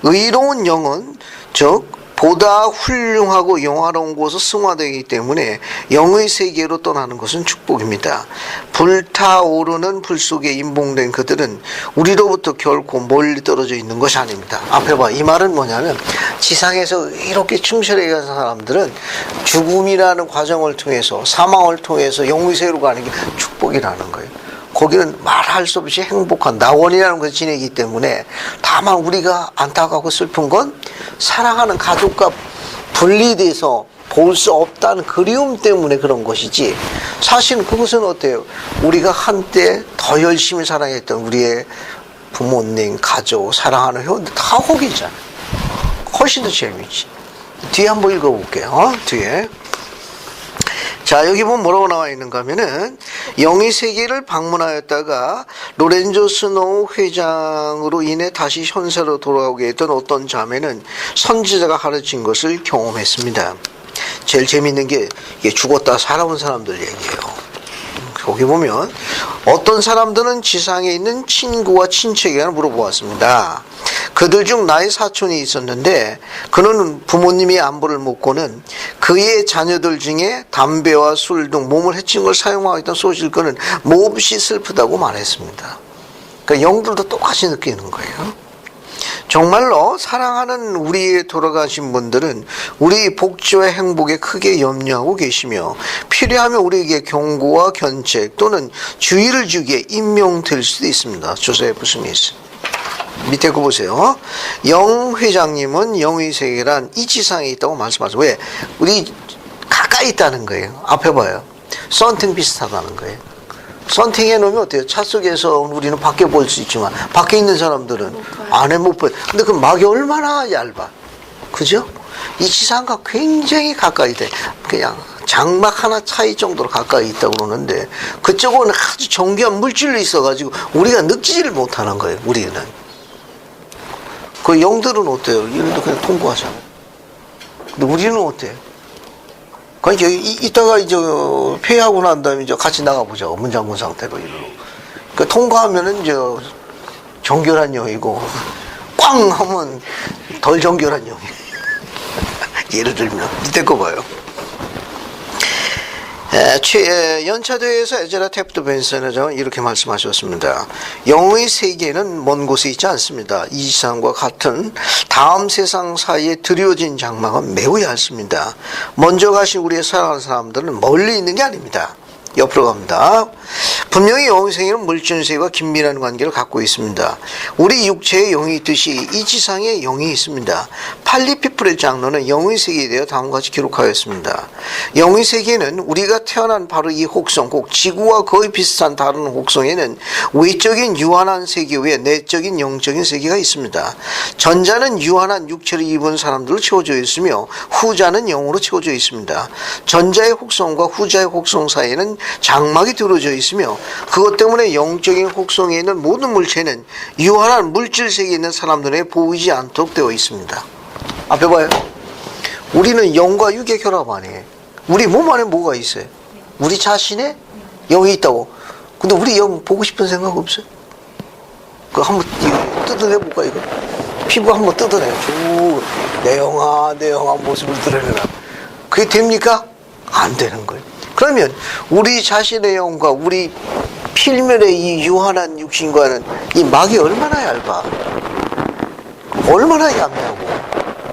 의로운 영은 즉 보다 훌륭하고 영화로운 곳으로 승화되기 때문에 영의 세계로 떠나는 것은 축복입니다. 불타오르는 불 속에 임봉된 그들은 우리로부터 결코 멀리 떨어져 있는 것이 아닙니다. 앞에 봐. 이 말은 뭐냐면 지상에서 이렇게 충실하게 간 사람들은 죽음이라는 과정을 통해서 사망을 통해서 영의 세계로 가는 게 축복이라는 거예요. 거기는 말할 수 없이 행복한 낙원이라는 것을 지내기 때문에 다만 우리가 안타깝고 슬픈 건 사랑하는 가족과 분리돼서 볼 수 없다는 그리움 때문에 그런 것이지 사실은 그것은 어때요? 우리가 한때 더 열심히 사랑했던 우리의 부모님, 가족, 사랑하는 회원들 다 거기잖아요. 훨씬 더 재미있지. 뒤에 한번 읽어볼게요. 뒤에. 자, 여기 보면 뭐라고 나와 있는가 하면은 영의 세계를 방문하였다가 로렌조 스노우 회장으로 인해 다시 현세로 돌아오게 했던 어떤 자매는 선지자가 가르친 것을 경험했습니다. 제일 재밌는 게 이게 죽었다 살아온 사람들 얘기예요. 거기 보면 어떤 사람들은 지상에 있는 친구와 친척에게 물어보았습니다. 그들 중 나의 사촌이 있었는데 그는 부모님이 안부를 묻고는 그의 자녀들 중에 담배와 술 등 몸을 해치는 걸 사용하고 있던 소실 그는 몹시 슬프다고 말했습니다. 그러니까 영들도 똑같이 느끼는 거예요. 정말로 사랑하는 우리 돌아가신 분들은 우리 복지와 행복에 크게 염려하고 계시며 필요하면 우리에게 경고와 견책 또는 주의를 주기에 임명될 수도 있습니다. 조세프 스미스. 밑에 거 보세요. 영 회장님은 영의 세계란 이 지상에 있다고 말씀하세요. 왜? 우리 가까이 있다는 거예요. 앞에 봐요. 썬팅 비슷하다는 거예요. 썬팅해 놓으면 어때요? 차 속에서 우리는 밖에 볼 수 있지만 밖에 있는 사람들은 안에 못 봐요. 근데 그 막이 얼마나 얇아. 그죠? 이 지상과 굉장히 가까이 돼. 그냥 장막 하나 차이 정도로 가까이 있다고 그러는데 그쪽은 아주 정교한 물질로 있어가지고 우리가 느끼지를 못하는 거예요. 우리는. 그 영들은 어때요? 이런데 그냥 통과하잖아요. 근데 우리는 어때요? 그러니까 이따가 이제 폐하고 난 다음에 이제 같이 나가보자. 문장군 상태로 이리로. 그 통과하면은 이제 정결한 영이고 꽝 하면 덜 정결한 영이에요. 예를 들면 밑에 거 봐요. 연차대회에서 에즈라 탭트 벤슨 회장은 이렇게 말씀하셨습니다. 영의 세계는 먼 곳에 있지 않습니다. 이 세상과 같은 다음 세상 사이에 드리워진 장막은 매우 얇습니다. 먼저 가신 우리의 사랑하는 사람들은 멀리 있는 게 아닙니다. 옆으로 갑니다. 분명히 영의 세계는 물질 세계와 긴밀한 관계를 갖고 있습니다. 우리 육체에 영이 있듯이 이 지상에 영이 있습니다. 팔리피플의 장로는 영의 세계에 대해 다음과 같이 기록하였습니다. 영의 세계는 우리가 태어난 바로 이 혹성, 꼭 지구와 거의 비슷한 다른 혹성에는 외적인 유한한 세계 외에 내적인 영적인 세계가 있습니다. 전자는 유한한 육체를 입은 사람들로 채워져 있으며 후자는 영으로 채워져 있습니다. 전자의 혹성과 후자의 혹성 사이에는 장막이 들어져 있으며 그것 때문에 영적인 혹성에 있는 모든 물체는 유한한 물질 세계에 있는 사람들에게 보이지 않도록 되어 있습니다. 앞에 봐요. 우리는 영과 육의 결합 안에 우리 몸 안에 뭐가 있어요? 우리 자신에 영이 있다고. 근데 우리 영 보고 싶은 생각 없어요? 그 한번 뜯어내 볼까 이거? 피부 한번 뜯어내. 내 영아 모습을 드러내라. 그게 됩니까? 안 되는 거예요. 그러면 우리 자신의 영과 우리 필면의 이 유한한 육신과는 이 막이 얼마나 얇아? 얼마나 얇냐고.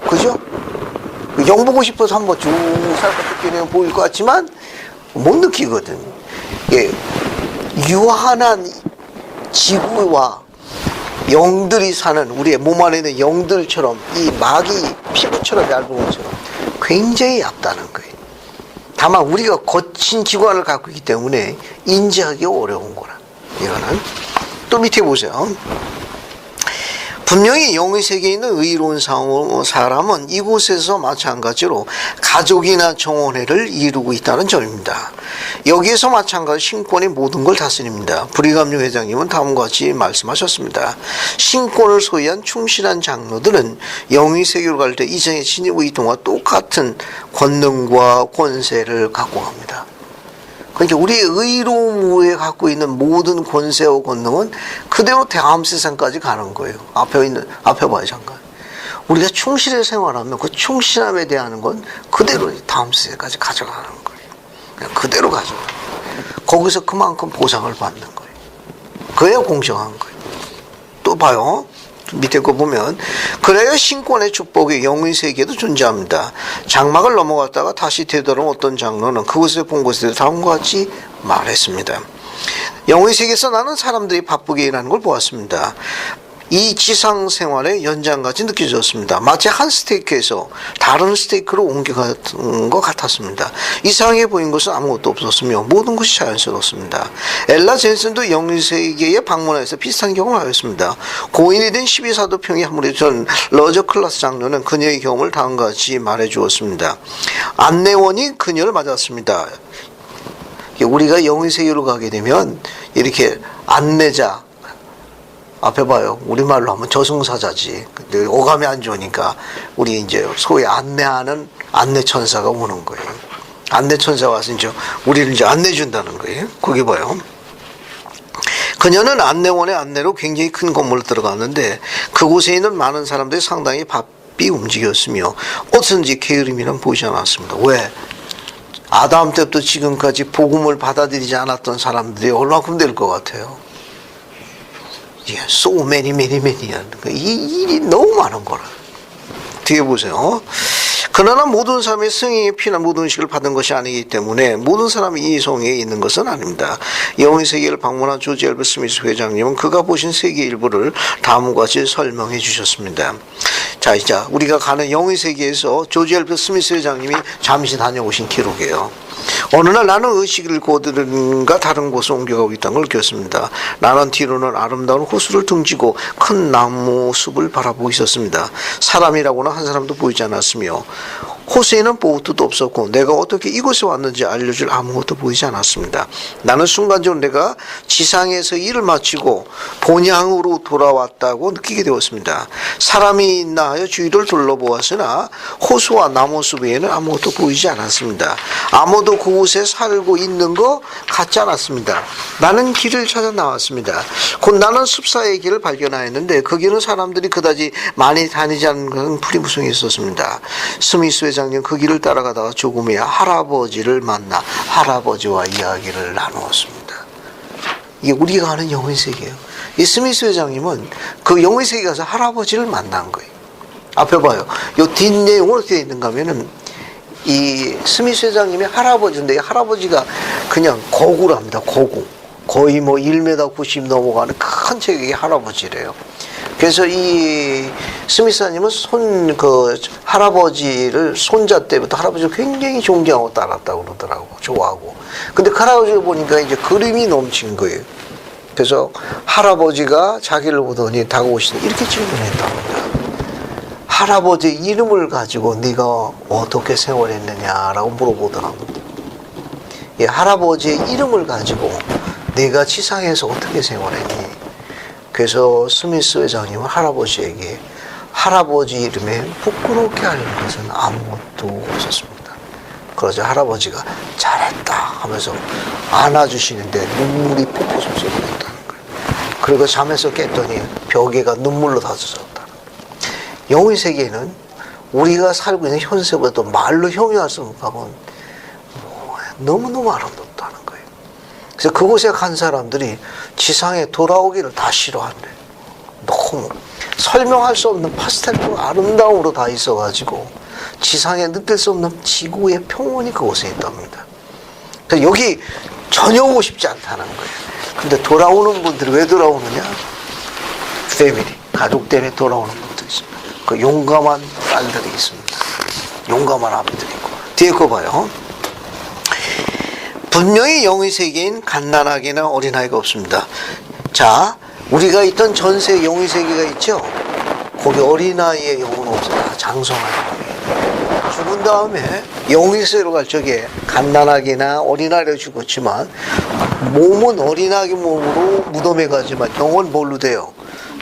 그죠? 영 보고 싶어서 한번 쭉 살짝 느끼면 보일 것 같지만 못 느끼거든. 예, 유한한 지구와 영들이 사는 우리의 몸 안에 있는 영들처럼 이 막이 피부처럼 얇은 것처럼 굉장히 얇다는 거예요. 다만 우리가 거친 기관을 갖고 있기 때문에 인지하기 어려운 거라. 이거는 또 밑에 보세요. 분명히 영의 세계에 있는 의로운 사람은 이곳에서 마찬가지로 가족이나 정원회를 이루고 있다는 점입니다. 여기에서 마찬가지로 신권이 모든 걸 다스립니다. 불의감령 회장님은 다음과 같이 말씀하셨습니다. 신권을 소유한 충실한 장로들은 영의 세계로 갈 때 이전의 진입 의통과 똑같은 권능과 권세를 갖고 갑니다. 그러니까 우리의 의로움 후에 갖고 있는 모든 권세와 권능은 그대로 다음 세상까지 가는 거예요. 앞에 봐요, 잠깐. 우리가 충실히 생활하면 그 충실함에 대한 건 그대로 다음 세상까지 가져가는 거예요. 그냥 그대로 가져가는 거예요. 거기서 그만큼 보상을 받는 거예요. 그래야 공정한 거예요. 또 봐요. 밑에 거 보면 그래야 신권의 축복이 영의 세계에도 존재합니다. 장막을 넘어갔다가 다시 되돌아온 어떤 장로는 그곳에 본 곳에 다음과 같이 말했습니다. 영의 세계에서 나는 사람들이 바쁘게 일하는 걸 보았습니다. 이 지상 생활의 연장같이 느껴졌습니다. 마치 한 스테이크에서 다른 스테이크로 옮겨간 것 같았습니다. 이상해 보인 것은 아무것도 없었으며 모든 것이 자연스러웠습니다. 엘라 젠슨도 영의 세계에 방문해서 비슷한 경험을 하였습니다. 고인이 된 12사도평이 아무래도 전 러저 클라스 장로는 그녀의 경험을 다음과 같이 말해 주었습니다. 안내원이 그녀를 맞았습니다. 우리가 영의 세계로 가게 되면 이렇게 안내자, 앞에 봐요. 우리말로 하면 저승사자지. 근데 어감이 안 좋으니까 우리 이제 소위 안내하는 안내천사가 오는 거예요. 안내천사 와서 이제 우리를 이제 안내준다는 거예요. 거기 봐요. 그녀는 안내원의 안내로 굉장히 큰 건물로 들어갔는데 그곳에 있는 많은 사람들이 상당히 바삐 움직였으며 어쩐지 게으름이란 보이지 않았습니다. 왜? 아담 때부터 지금까지 복음을 받아들이지 않았던 사람들이 얼마큼 될 것 같아요? so many. 이 일이 너무 많은 거라. 뒤에 보세요. 그러나 모든 사람이 성령의 피나 모든 의식을 받은 것이 아니기 때문에 모든 사람이 이 성에 있는 것은 아닙니다. 영의 세계를 방문한 조지 엘버 스미스 회장님은 그가 보신 세계 일부를 다음과 같이 설명해 주셨습니다. 자, 이제 우리가 가는 영의 세계에서 조지 엘버 스미스 회장님이 잠시 다녀오신 기록이에요. 어느 날 나는 의식을 고들은가 다른 곳에 옮겨가고 있다는 걸 느꼈습니다. 나는 뒤로는 아름다운 호수를 등지고 큰 나무 숲을 바라보고 있었습니다. 사람이라고는 한 사람도 보이지 않았으며 호수에는 보트도 없었고 내가 어떻게 이곳에 왔는지 알려줄 아무것도 보이지 않았습니다. 나는 순간적으로 내가 지상에서 일을 마치고 본향으로 돌아왔다고 느끼게 되었습니다. 사람이 있나 하여 주위를 둘러보았으나 호수와 나무숲 외에는 아무것도 보이지 않았습니다. 아무도 그곳에 살고 있는 것 같지 않았습니다. 나는 길을 찾아 나왔습니다. 곧 나는 숲사이의 길을 발견하였는데 거기는 사람들이 그다지 많이 다니지 않는 것은 풀이무성이 있었습니다. 스미스 회장님 그 길을 따라가다가 조금 후에 할아버지를 만나 할아버지와 이야기를 나누었습니다. 이게 우리가 아는 영의 세계예요. 이 스미스 회장님은 그 영의 세계에 가서 할아버지를 만난 거예요. 앞에 봐요. 이 뒷내용은 어떻게 있는가 하면은 이 스미스 회장님의 할아버지인데 이 할아버지가 그냥 고구랍니다. 고구. 거의 뭐 1m 90 넘어가는 큰 체격의 할아버지래요. 그래서 이 스미스 회장님은 할아버지를 손자 때부터 할아버지를 굉장히 존경하고 따랐다고 그러더라고. 좋아하고. 근데 그 할아버지를 보니까 이제 그림이 넘친 거예요. 그래서 할아버지가 자기를 보더니 다가오시더니 이렇게 질문했답니다. 할아버지 이름을 가지고 네가 어떻게 생활했느냐라고 물어보더랍니다. 예, 할아버지의 이름을 가지고 네가 지상에서 어떻게 생활했니? 그래서 스미스 회장님은 할아버지에게 할아버지 이름에 부끄럽게 할 것은 아무것도 없었습니다. 그러자 할아버지가 잘했다 하면서 안아주시는데 눈물이 폭포 쏟아졌다는 거예요. 그리고 잠에서 깼더니 벽에가 눈물로 다 젖었다. 영의 세계에는 우리가 살고 있는 현세보다 말로 형용할 수 없는 값은 너무너무 아름답다는 거예요. 그래서 그곳에 간 사람들이 지상에 돌아오기를 다 싫어한대. 너무 설명할 수 없는 파스텔로 아름다움으로 다 있어가지고 지상에 느낄 수 없는 지구의 평온이 그곳에 있답니다. 그래서 여기 전혀 오고 싶지 않다는 거예요. 근데 돌아오는 분들이 왜 돌아오느냐? 패밀리, 가족 때문에 돌아오는 분들이 있습니다. 그 용감한 딸들이 있습니다. 용감한 아비들이 있고. 뒤에 거 봐요. 분명히 영의 세계인 갓난아기나 어린아이가 없습니다. 자, 우리가 있던 전세 영의 세계가 있죠? 거기 어린아이의 영은 없어요. 장성한 영이. 죽은 다음에 영의 세계로 갈 적에 갓난아기나 어린아이를 죽었지만 몸은 어린아기 몸으로 무덤에 가지만 영은 뭘로 돼요?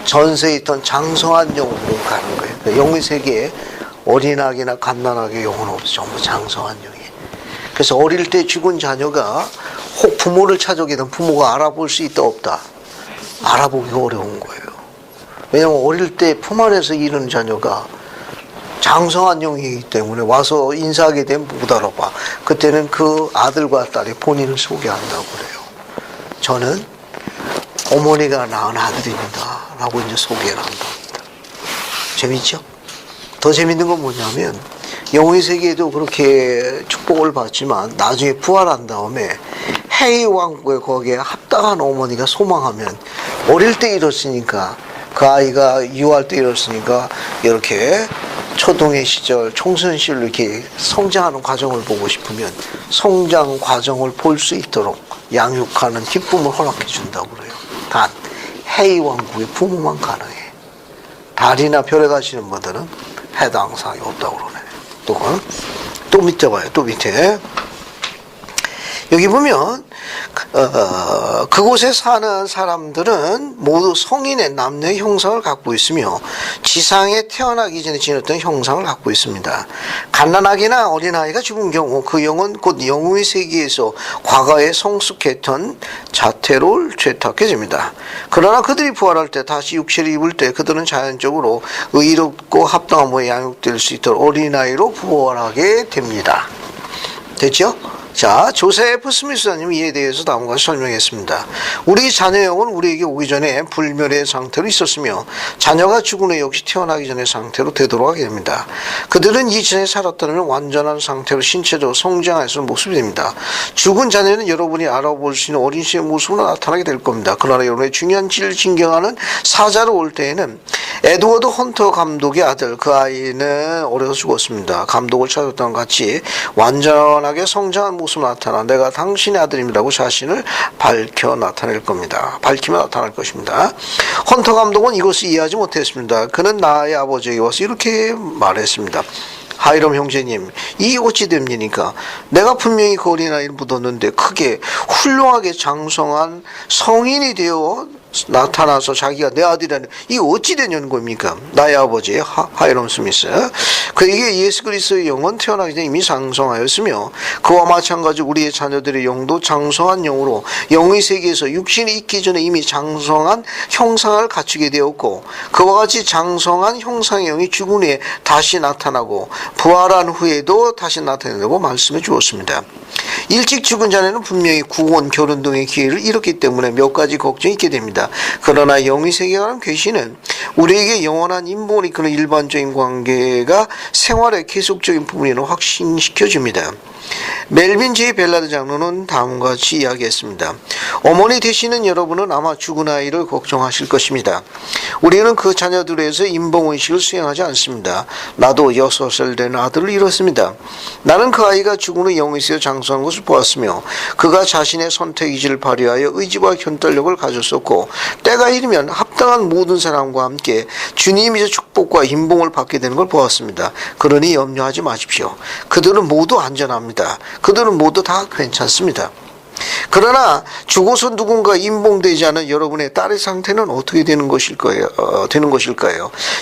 전세에 있던 장성한 영으로 가는 거예요. 영의 세계에 어린아기나 갓난아기 영은 없어. 전부 장성한 영이에요. 그래서 어릴 때 죽은 자녀가 혹 부모를 찾아오게 되면 부모가 알아볼 수 있다 없다? 알아보기가 어려운 거예요. 왜냐하면 어릴 때 품 안에서 이르는 자녀가 장성한 영이기 때문에 와서 인사하게 되면 못 알아봐. 그때는 그 아들과 딸이 본인을 소개한다고 그래요. 저는 어머니가 낳은 아들입니다 라고 이제 소개를 한답니다. 재밌죠? 더 재밌는 건 뭐냐면 영의 세계에도 그렇게 축복을 받지만 나중에 부활한 다음에 해의 왕국에 거기에 합당한 어머니가 소망하면 어릴 때 잃었으니까 그 아이가 유할 때 잃었으니까 이렇게 초동의 시절 청소년 시절 이렇게 성장하는 과정을 보고 싶으면 성장 과정을 볼 수 있도록 양육하는 기쁨을 허락해 준다고 그래요. 단 해의 왕국의 부모만 가능해. 달이나 별에 가시는 분들은 해당 사항이 없다고 그러네. 또 밑에 봐요. 또 밑에 여기 보면 그곳에 사는 사람들은 모두 성인의 남녀의 형상을 갖고 있으며 지상에 태어나기 전에 지녔던 형상을 갖고 있습니다. 갓난아기나 어린아이가 죽은 경우 그 영은 곧 영웅의 세계에서 과거에 성숙했던 자태를 되찾게 됩니다. 그러나 그들이 부활할 때 다시 육체를 입을 때 그들은 자연적으로 의롭고 합당한 모에 양육될 수 있도록 어린아이로 부활하게 됩니다. 됐죠? 자, 조세프 스미스님 이에 대해서 다음과 같이 설명했습니다. 우리 자녀 영은 우리에게 오기 전에 불멸의 상태로 있었으며 자녀가 죽은 후 역시 태어나기 전의 상태로 되도록 하게 됩니다. 그들은 이전에 살았다면 완전한 상태로 신체적으로 성장할 수 있는 모습이 됩니다. 죽은 자녀는 여러분이 알아볼 수 있는 어린 시의 모습으로 나타나게 될 겁니다. 그러나 여러분의 중요한 진리를 진경하는 사자로 올 때에는 에드워드 헌터 감독의 아들, 그 아이는 어려서 죽었습니다. 감독을 찾았던 것 같이 완전하게 성장한 모습으로 나타나 내가 당신의 아들입니다고 자신을 밝히며 나타날 것입니다. 헌터 감독은 이것을 이해하지 못했습니다. 그는 나의 아버지에게 와서 이렇게 말했습니다. 하이럼 형제님, 이 어찌 됩니까? 내가 분명히 그 어린아이를 묻었는데 크게 훌륭하게 장성한 성인이 되어 나타나서 자기가 내 아들이라는, 이게 어찌 되냐는 겁니까? 나의 아버지 하이럼 스미스, 그에게 예수 그리스도의 영은 태어나기 전에 이미 장성하였으며 그와 마찬가지로 우리의 자녀들의 영도 장성한 영으로 영의 세계에서 육신이 있기 전에 이미 장성한 형상을 갖추게 되었고 그와 같이 장성한 형상의 영이 죽은 후에 다시 나타나고 부활한 후에도 다시 나타낸다고 말씀해 주었습니다. 일찍 죽은 자녀는 분명히 구원, 결혼 등의 기회를 잃었기 때문에 몇 가지 걱정이 있게 됩니다. 그러나 영의 세계에 관한 계시는 우리에게 영원한 인본을 이끄는 일반적인 관계가 생활의 계속적인 부분이라는 확신시켜줍니다. 멜빈 제이 벨라드 장로는 다음과 같이 이야기했습니다. 어머니 되시는 여러분은 아마 죽은 아이를 걱정하실 것입니다. 우리는 그 자녀들에서 인봉의식을 수행하지 않습니다. 나도 6살 된 아들을 잃었습니다. 나는 그 아이가 죽은 후 영의세에 장수한 것을 보았으며 그가 자신의 선택의지를 발휘하여 의지와 견달력을 가졌었고 때가 이르면 합당한 모든 사람과 함께 주님의 축복과 인봉을 받게 되는 걸 보았습니다. 그러니 염려하지 마십시오. 그들은 모두 안전합니다. 그들은 모두 다 괜찮습니다. 그러나 죽어서 누군가 인봉되지 않은 여러분의 딸의 상태는 어떻게 되는 것일까요?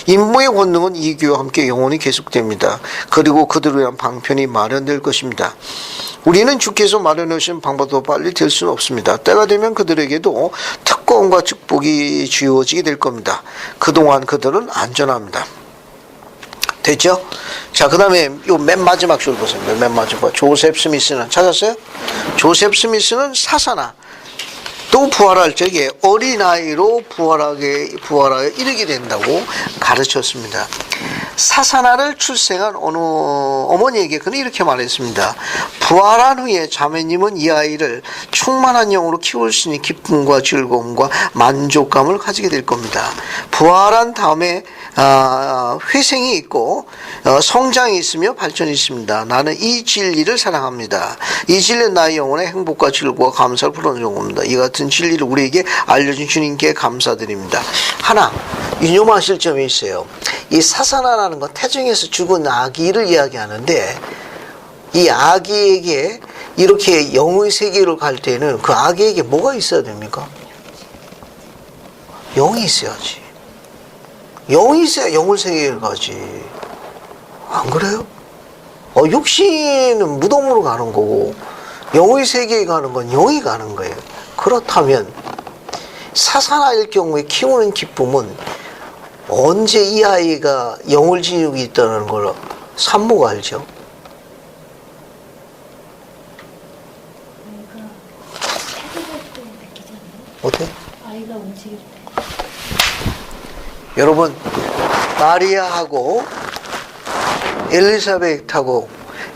인봉의 권능은 이 교회와 함께 영원히 계속됩니다. 그리고 그들을 위한 방편이 마련될 것입니다. 우리는 주께서 마련해 오신 방법도 빨리 될 수는 없습니다. 때가 되면 그들에게도 특권과 축복이 주어지게 될 겁니다. 그동안 그들은 안전합니다. 됐죠? 자, 그 다음에 요 맨 마지막 줄 보세요. 맨 마지막. 조셉 스미스는 찾았어요? 조셉 스미스는 사사나 또 부활할 적에 어린아이로 부활하여 이르게 된다고 가르쳤습니다. 사사나를 출생한 어느 어머니에게 그는 이렇게 말했습니다. 부활한 후에 자매님은 이 아이를 충만한 영으로 키울 수 있는 기쁨과 즐거움과 만족감을 가지게 될 겁니다. 부활한 다음에 회생이 있고 성장이 있으며 발전이 있습니다. 나는 이 진리를 사랑합니다. 이 진리는 나의 영혼의 행복과 즐거움과 감사를 불어넣는 겁니다. 이 같은 진리를 우리에게 알려준 주님께 감사드립니다. 하나 유념하실 점이 있어요. 이 사사나라는 건 태중에서 죽은 아기를 이야기하는데 이 아기에게 이렇게 영의 세계로 갈 때는 그 아기에게 뭐가 있어야 됩니까? 영이 있어야지. 영이 있어야 영의 세계를 가지. 안 그래요? 육신은 무덤으로 가는 거고 영의 세계에 가는 건 영이 가는 거예요. 그렇다면 사사나일 경우에 키우는 기쁨은 언제 이 아이가 영을 지니고 있다는 걸 산모가 알죠? 어때? 아이가 움직일 때. 여러분, 마리아하고 엘리사벳하고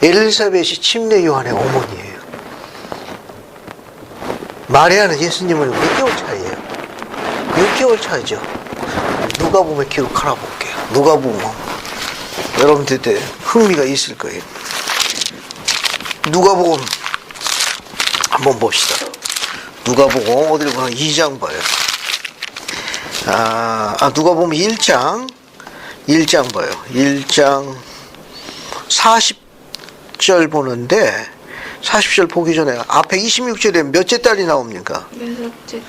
엘리사벳이 침례 요한의 어머니예요. 마리아는 예수님을 몇 개월 차이에요? 6개월 차이죠. 누가복음에 기록하나 볼게요. 누가복음. 여러분들 흥미가 있을 거예요. 누가복음 한번 봅시다. 누가복음 어디를 보나 2장 봐요. 누가복음 1장 봐요. 1장 40절 보는데 40절 보기 전에 앞에 26절에 몇째 딸이 나옵니까? 여섯째,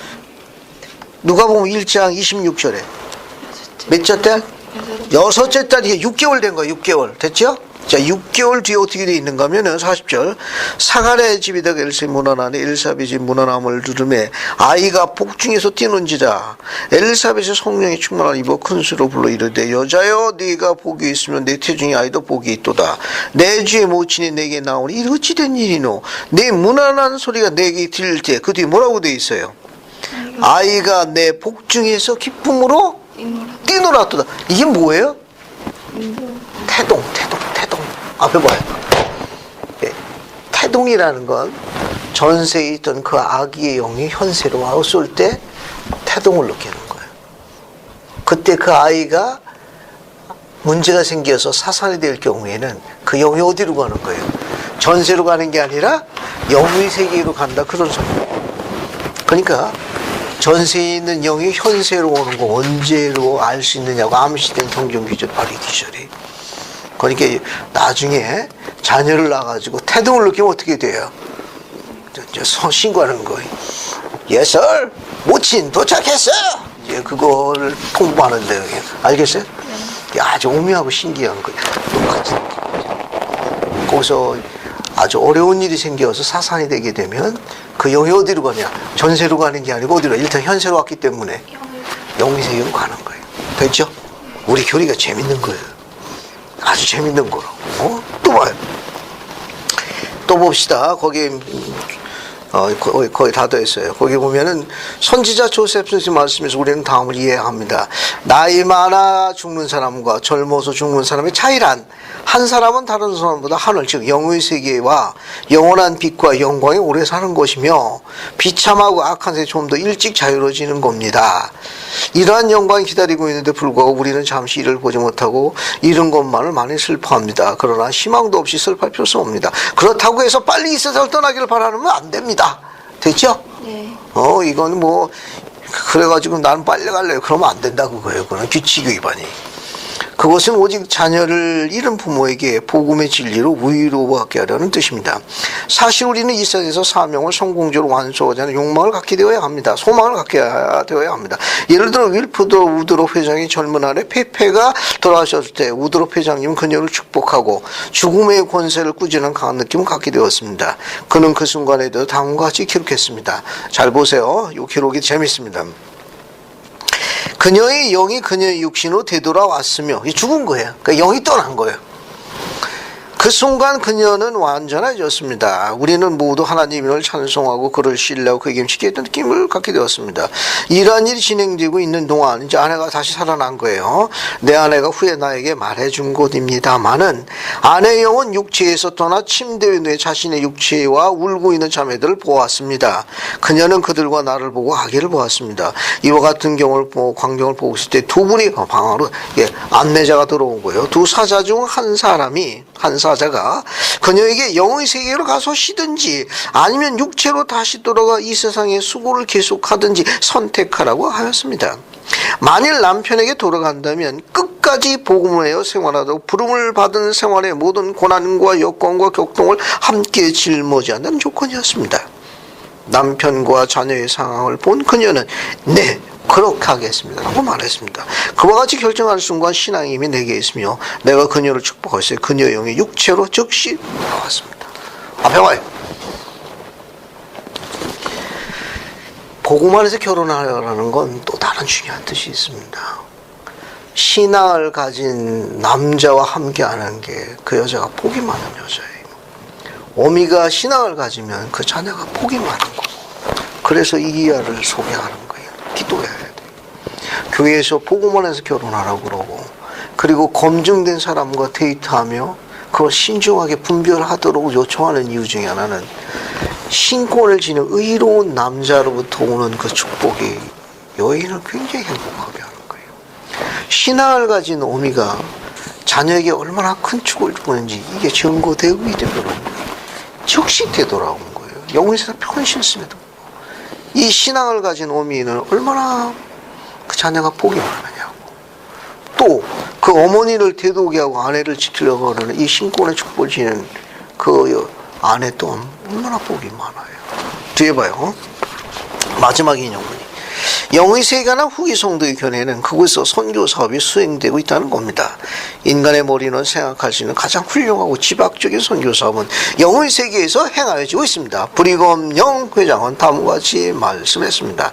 누가 보면 1장 26절에 여섯째, 몇째 딸? 여섯째, 여섯째 딸이 6개월 된 거예요. 6개월 됐죠? 자, 6개월 뒤에 어떻게 돼 있는가 하면은 40절 사갈의 집이다가 엘세 문화나니 엘사벳이 문화남을 두름에 아이가 복중에서 뛰는지라 엘사벳의 성령이 충만한 입어 큰 수로 불러 이르되 여자여 네가 복이 있으면 내 태중의 아이도 복이 있도다 내 주의 모친이 내게 나오니 이 어찌 된 일이노 내 문화난 소리가 내게 들릴 때 그 뒤에 뭐라고 돼 있어요? 아이가 내 복중에서 기쁨으로 뛰놀았도다. 이게 뭐예요? 태동. 앞에 봐요. 예, 태동이라는 건 전세에 있던 그 아기의 영이 현세로 와올 때 태동을 느끼는 거예요. 그때 그 아이가 문제가 생겨서 사산이 될 경우에는 그 영이 어디로 가는 거예요? 전세로 가는 게 아니라 영의 세계로 간다. 그런 소리예요. 그러니까 전세에 있는 영이 현세로 오는 거 언제로 알 수 있느냐고 암시된 성경 기준 바로 이 기절이. 그러니까 나중에 자녀를 낳아가지고 태동을 느끼면 어떻게 돼요? 신고하는 거예요. 예설 모친 도착했어. 이제 그거를 통보하는데요. 알겠어요? 아주 오묘하고 신기한 거예요. 똑같이. 거기서 아주 어려운 일이 생겨서 사산이 되게 되면 그 영이 어디로 가냐? 전세로 가는 게 아니고 어디로? 일단 현세로 왔기 때문에 영의 세계로 가는 거예요. 됐죠? 우리 교리가 재밌는 거예요. 아주 재밌는 거로. 또 봐요. 또 봅시다. 거기 거의 다 됐어요. 거기 보면은 선지자 조셉스 말씀에서 우리는 다음을 이해합니다. 나이 많아 죽는 사람과 젊어서 죽는 사람의 차이란 한 사람은 다른 사람보다 하늘 즉 영의 세계와 영원한 빛과 영광에 오래 사는 것이며 비참하고 악한 새 좀 더 일찍 자유로워지는 겁니다. 이러한 영광이 기다리고 있는데 불구하고 우리는 잠시 이를 보지 못하고 잃은 것만을 많이 슬퍼합니다. 그러나 희망도 없이 슬퍼할 필요는 없습니다. 그렇다고 해서 빨리 이 세상을 떠나기를 바라면 안 됩니다. 됐죠? 네. 이건 뭐 그래가지고 나는 빨리 갈래요. 그러면 안 된다 그거예요. 그건 규칙 위반이. 그것은 오직 자녀를 잃은 부모에게 복음의 진리로 위로하게 하려는 뜻입니다. 사실 우리는 이 세상에서 사명을 성공적으로 완수하고자 하는 욕망을 갖게 되어야 합니다. 소망을 갖게 되어야 합니다. 예를 들어 우드롭 회장이 젊은 날에 페페가 돌아가셨을 때 우드롭 회장님은 그녀를 축복하고 죽음의 권세를 꾸짖는 강한 느낌을 갖게 되었습니다. 그는 그 순간에도 다음과 같이 기록했습니다. 잘 보세요. 이 기록이 재밌습니다. 그녀의 영이 그녀의 육신으로 되돌아왔으며 죽은 거예요. 그러니까 영이 떠난 거예요. 그 순간 그녀는 완전해졌습니다. 우리는 모두 하나님을 찬송하고 그를 신뢰하고 그에게 지키겠다는 느낌을 갖게 되었습니다. 이러한 일이 진행되고 있는 동안 이제 아내가 다시 살아난 거예요. 내 아내가 후에 나에게 말해준 것입니다마는 아내의 영은 육체에서 떠나 침대 위에 자신의 육체와 울고 있는 자매들을 보았습니다. 그녀는 그들과 나를 보고 아기를 보았습니다. 이와 같은 광경을 보고 있을 때 두 분이 방으로 안내자가 들어온 거예요. 두 사자 중 한 사자가 그녀에게 영의 세계로 가서 쉬든지 아니면 육체로 다시 돌아가 이 세상의 수고를 계속하든지 선택하라고 하였습니다. 만일 남편에게 돌아간다면 끝까지 복음을 하여 생활하도록 부름을 받은 생활의 모든 고난과 여건과 격동을 함께 짊어지한다는 조건이었습니다. 남편과 자녀의 상황을 본 그녀는 네, 그렇게 하겠습니다 라고 말했습니다. 그와 같이 결정할 순간 신앙의 힘이 내게 있으며 내가 그녀를 축복했어요. 그녀의 영이 육체로 즉시 돌아왔습니다. 앞에 와요. 복음 안에서 결혼하라는 건 또 다른 중요한 뜻이 있습니다. 신앙을 가진 남자와 함께하는 게 그 여자가 복이 많은 여자예요. 어미가 신앙을 가지면 그 자녀가 복이 많은 거고, 그래서 이기야를 소개하는 거예요. 기도해야 돼요. 교회에서 복음 안에서 결혼하라고 그러고, 그리고 검증된 사람과 데이트하며 그걸 신중하게 분별하도록 요청하는 이유 중에 하나는 신권을 지닌 의로운 남자로부터 오는 그 축복이 여인을 굉장히 행복하게 하는 거예요. 신앙을 가진 어미가 자녀에게 얼마나 큰 축을 주는지 이게 증거되고 되돌아온 거예요. 즉시 되돌아온 거예요. 영혼에서 편실했음에도 이 신앙을 가진 어미는 얼마나 그 자녀가 복이 많으냐고. 또 그 어머니를 되도게 하고 아내를 지키려고 하는 이 신권의 축복을 지닌 그 아내 또한 얼마나 복이 많아요. 뒤에 봐요. 마지막 인용문이 영의 세계나 후기 성도의 견해는 그곳에서 선교 사업이 수행되고 있다는 겁니다. 인간의 머리는 생각할 수 있는 가장 훌륭하고 지박적인 선교 사업은 영의 세계에서 행하여지고 있습니다. 브리검 영 회장은 다음과 같이 말씀했습니다.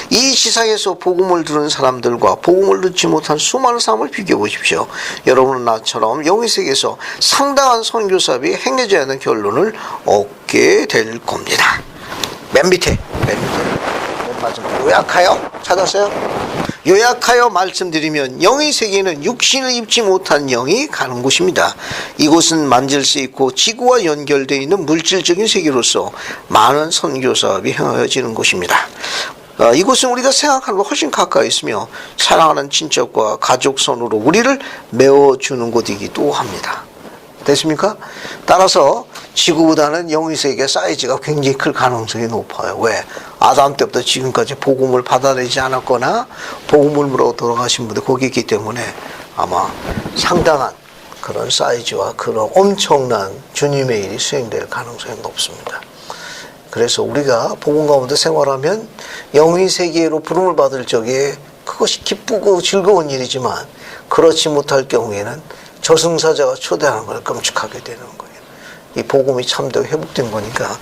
이 지상에서 복음을 들은 사람들과 복음을 듣지 못한 수많은 사람을 비교해 보십시오. 여러분은 나처럼 영의 세계에서 상당한 선교 사업이 행해져야 하는 결론을 얻게 될 겁니다. 맨 밑에 요약하여 찾았어요? 요약하여 말씀드리면 영의 세계는 육신을 입지 못한 영이 가는 곳입니다. 이곳은 만질 수 있고 지구와 연결되어 있는 물질적인 세계로서 많은 선교 사업이 행하여지는 곳입니다. 이곳은 우리가 생각하는 것보다 훨씬 가까이 있으며 사랑하는 친척과 가족 선으로 우리를 메워주는 곳이기도 합니다. 됐습니까? 따라서 지구보다는 영의 세계 사이즈가 굉장히 클 가능성이 높아요. 왜? 아담 때부터 지금까지 복음을 받아들이지 않았거나 복음으로 돌아가신 분들 거기 있기 때문에 아마 상당한 그런 사이즈와 그런 엄청난 주님의 일이 수행될 가능성이 높습니다. 그래서 우리가 복음 가운데 생활하면 영의 세계로 부름을 받을 적에 그것이 기쁘고 즐거운 일이지만 그렇지 못할 경우에는 저승사자가 초대하는 걸 끔찍하게 되는 거예요. 이 복음이 참되고 회복된 거니까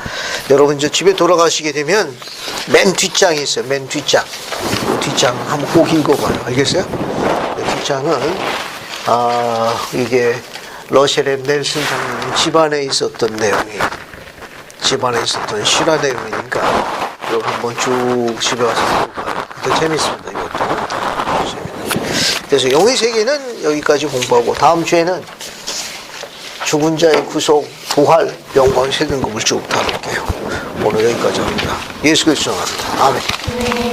여러분 이제 집에 돌아가시게 되면 맨 뒷장이 있어요. 맨 뒷장. 뒷장 한번 꼭 읽어봐요. 알겠어요? 뒷장은 이게 러셀의 넬슨 장로님 집안에 있었던 내용이 집안에 있었던 실화 내용이니까 이거 한번 쭉 집에 와서 읽어봐요. 더 재밌습니다. 이것도 재밌는. 그래서 영의 세계는 여기까지 공부하고 다음 주에는 죽은 자의 구속, 부활, 영광, 세등급을 쭉 다룰게요. 오늘 여기까지 합니다. 예수 그리스도 합니다. 아멘.